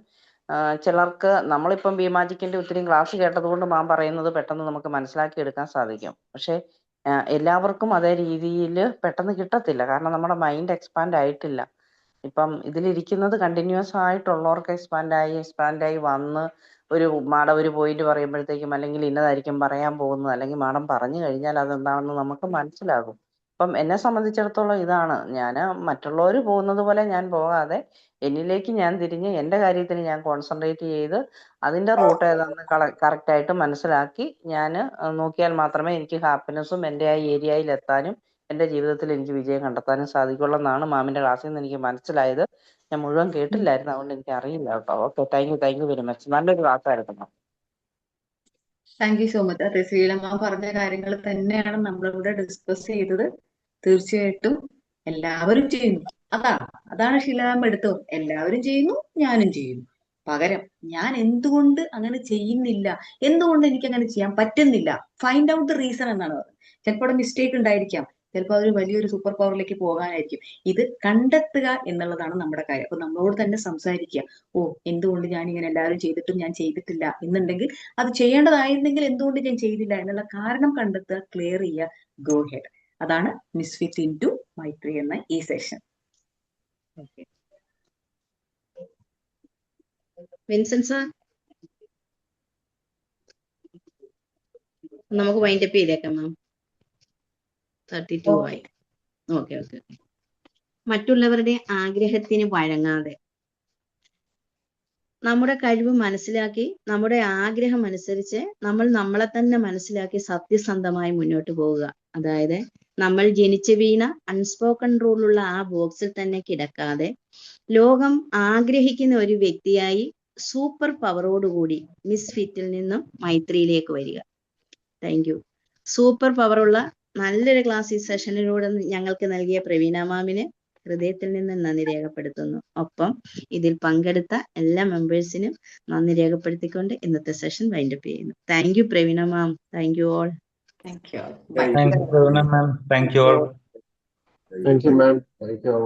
ചിലർക്ക് നമ്മളിപ്പം ബിമാജിക്കിന്റെ ഒത്തിരി ക്ലാസ് കേട്ടതുകൊണ്ട് മാം പറയുന്നത് പെട്ടെന്ന് നമുക്ക് മനസ്സിലാക്കി എടുക്കാൻ സാധിക്കും. പക്ഷെ എല്ലാവർക്കും അതേ രീതിയിൽ പെട്ടെന്ന് കിട്ടത്തില്ല, കാരണം നമ്മുടെ മൈൻഡ് എക്സ്പാൻഡ് ആയിട്ടില്ല. ഇപ്പം ഇതിലിരിക്കുന്നത് കണ്ടിന്യൂസ് ആയിട്ടുള്ളവർക്ക് എക്സ്പാൻഡ് ആയി വന്ന് ഒരു മാഡം ഒരു പോയിന്റ് പറയുമ്പോഴത്തേക്കും അല്ലെങ്കിൽ ഇന്നതായിരിക്കും പറയാൻ പോകുന്നത്, അല്ലെങ്കിൽ മാഡം പറഞ്ഞു കഴിഞ്ഞാൽ അതെന്താണെന്ന് നമുക്ക് മനസ്സിലാകും. അപ്പം എന്നെ സംബന്ധിച്ചിടത്തോളം ഇതാണ്, ഞാൻ മറ്റുള്ളവർ പോകുന്നത് പോലെ ഞാൻ പോകാതെ എന്നിലേക്ക് ഞാൻ തിരിഞ്ഞ് എൻ്റെ കാര്യത്തിന് ഞാൻ കോൺസെൻട്രേറ്റ് ചെയ്ത് അതിൻ്റെ റൂട്ട് ഏതാണെന്ന് കറക്റ്റ് ആയിട്ട് മനസ്സിലാക്കി ഞാൻ നോക്കിയാൽ മാത്രമേ എനിക്ക് ഹാപ്പിനെസ്സും എൻ്റെ ആ ഏരിയയിൽ എത്താനും എൻ്റെ ജീവിതത്തിൽ എനിക്ക് വിജയം കണ്ടെത്താനും സാധിക്കുള്ളൂ എന്നാണ് മാമിന്റെ ക്ലാസ്സിൽ നിന്ന് എനിക്ക് മനസ്സിലായത്. ഞാൻ മുഴുവൻ കേട്ടില്ലായിരുന്നു, അതുകൊണ്ട് എനിക്ക് അറിയില്ല കേട്ടോ. Okay, thank you very much. നല്ലൊരു ക്ലാസ് ആയിരുന്നു. Thank you so much. അതെ, ശ്രീലമ്മ പറഞ്ഞ കാര്യങ്ങൾ തന്നെയാണ് നമ്മളിവിടെ ഡിസ്കസ് ചെയ്തത്. തീർച്ചയായിട്ടും എല്ലാവരും ചെയ്യുന്നു, അതാണ് ശീലമ്മ എടുത്തത്. എല്ലാവരും ചെയ്യുന്നു, ഞാനും ചെയ്യുന്നു. പകരം ഞാൻ എന്തുകൊണ്ട് അങ്ങനെ ചെയ്യുന്നില്ല, എന്തുകൊണ്ട് എനിക്ക് അങ്ങനെ ചെയ്യാൻ പറ്റുന്നില്ല, ഫൈൻഡ് ഔട്ട് ദ റീസൺ എന്നാണ് പറയുന്നത്. ചിലപ്പോൾ അവിടെ മിസ്റ്റേക്ക് ഉണ്ടായിരിക്കാം, ചിലപ്പോൾ അതൊരു വലിയൊരു സൂപ്പർ പവറിലേക്ക് പോകാനായിരിക്കും. ഇത് കണ്ടെത്തുക എന്നുള്ളതാണ് നമ്മുടെ കാര്യം. അപ്പൊ നമ്മളോട് തന്നെ സംസാരിക്കുക, എന്തുകൊണ്ട് ഞാൻ ഇങ്ങനെ എല്ലാവരും ചെയ്തിട്ടും ഞാൻ ചെയ്തിട്ടില്ല എന്നുണ്ടെങ്കിൽ, അത് ചെയ്യേണ്ടതായിരുന്നെങ്കിൽ എന്തുകൊണ്ട് ഞാൻ ചെയ്തില്ല എന്നുള്ള കാരണം കണ്ടെത്തുക, ക്ലിയർ ചെയ്യുക, ഗോ ഹെഡ്. അതാണ് മിസ്ഫിറ്റ് ഇൻ ടു മൈത്രി എന്ന ഈ സെഷൻ. വിൻസെന്റ് സാർ, നമുക്ക് വൈൻഡപ്പ് ചെയ്തേക്കാം മാം. 32 ആയി. ഓക്കെ. മറ്റുള്ളവരുടെ ആഗ്രഹത്തിന് വഴങ്ങാതെ നമ്മുടെ കഴിവ് മനസ്സിലാക്കി, നമ്മുടെ ആഗ്രഹം അനുസരിച്ച് നമ്മൾ നമ്മളെ തന്നെ മനസ്സിലാക്കി സത്യസന്ധമായി മുന്നോട്ട് പോവുക. അതായത് നമ്മൾ ജനിച്ചു വീണ അൺസ്പോക്കൺ റൂളുള്ള ആ ബോക്സിൽ തന്നെ കിടക്കാതെ ലോകം ആഗ്രഹിക്കുന്ന ഒരു വ്യക്തിയായി സൂപ്പർ പവറോടുകൂടി മിസ്ഫിറ്റിൽ നിന്നും മൈത്രിയിലേക്ക് വരിക. Thank you. സൂപ്പർ പവറുള്ള നല്ലൊരു ക്ലാസ് ഈ സെഷനിലൂടെ ഞങ്ങൾക്ക് നൽകിയ പ്രവീണ മാമിന് ഹൃദയത്തിൽ നിന്ന് നന്ദി രേഖപ്പെടുത്തുന്നു. ഒപ്പം ഇതിൽ പങ്കെടുത്ത എല്ലാ മെമ്പേഴ്സിനും നന്ദി രേഖപ്പെടുത്തിക്കൊണ്ട് ഇന്നത്തെ സെഷൻ വൈൻഡപ്പ് ചെയ്യുന്നു. Thank you Praveena ma'am. Thank you all. Thank you. Thank U Praveena ma'am. Thank you all. Thank you ma'am. Thank U.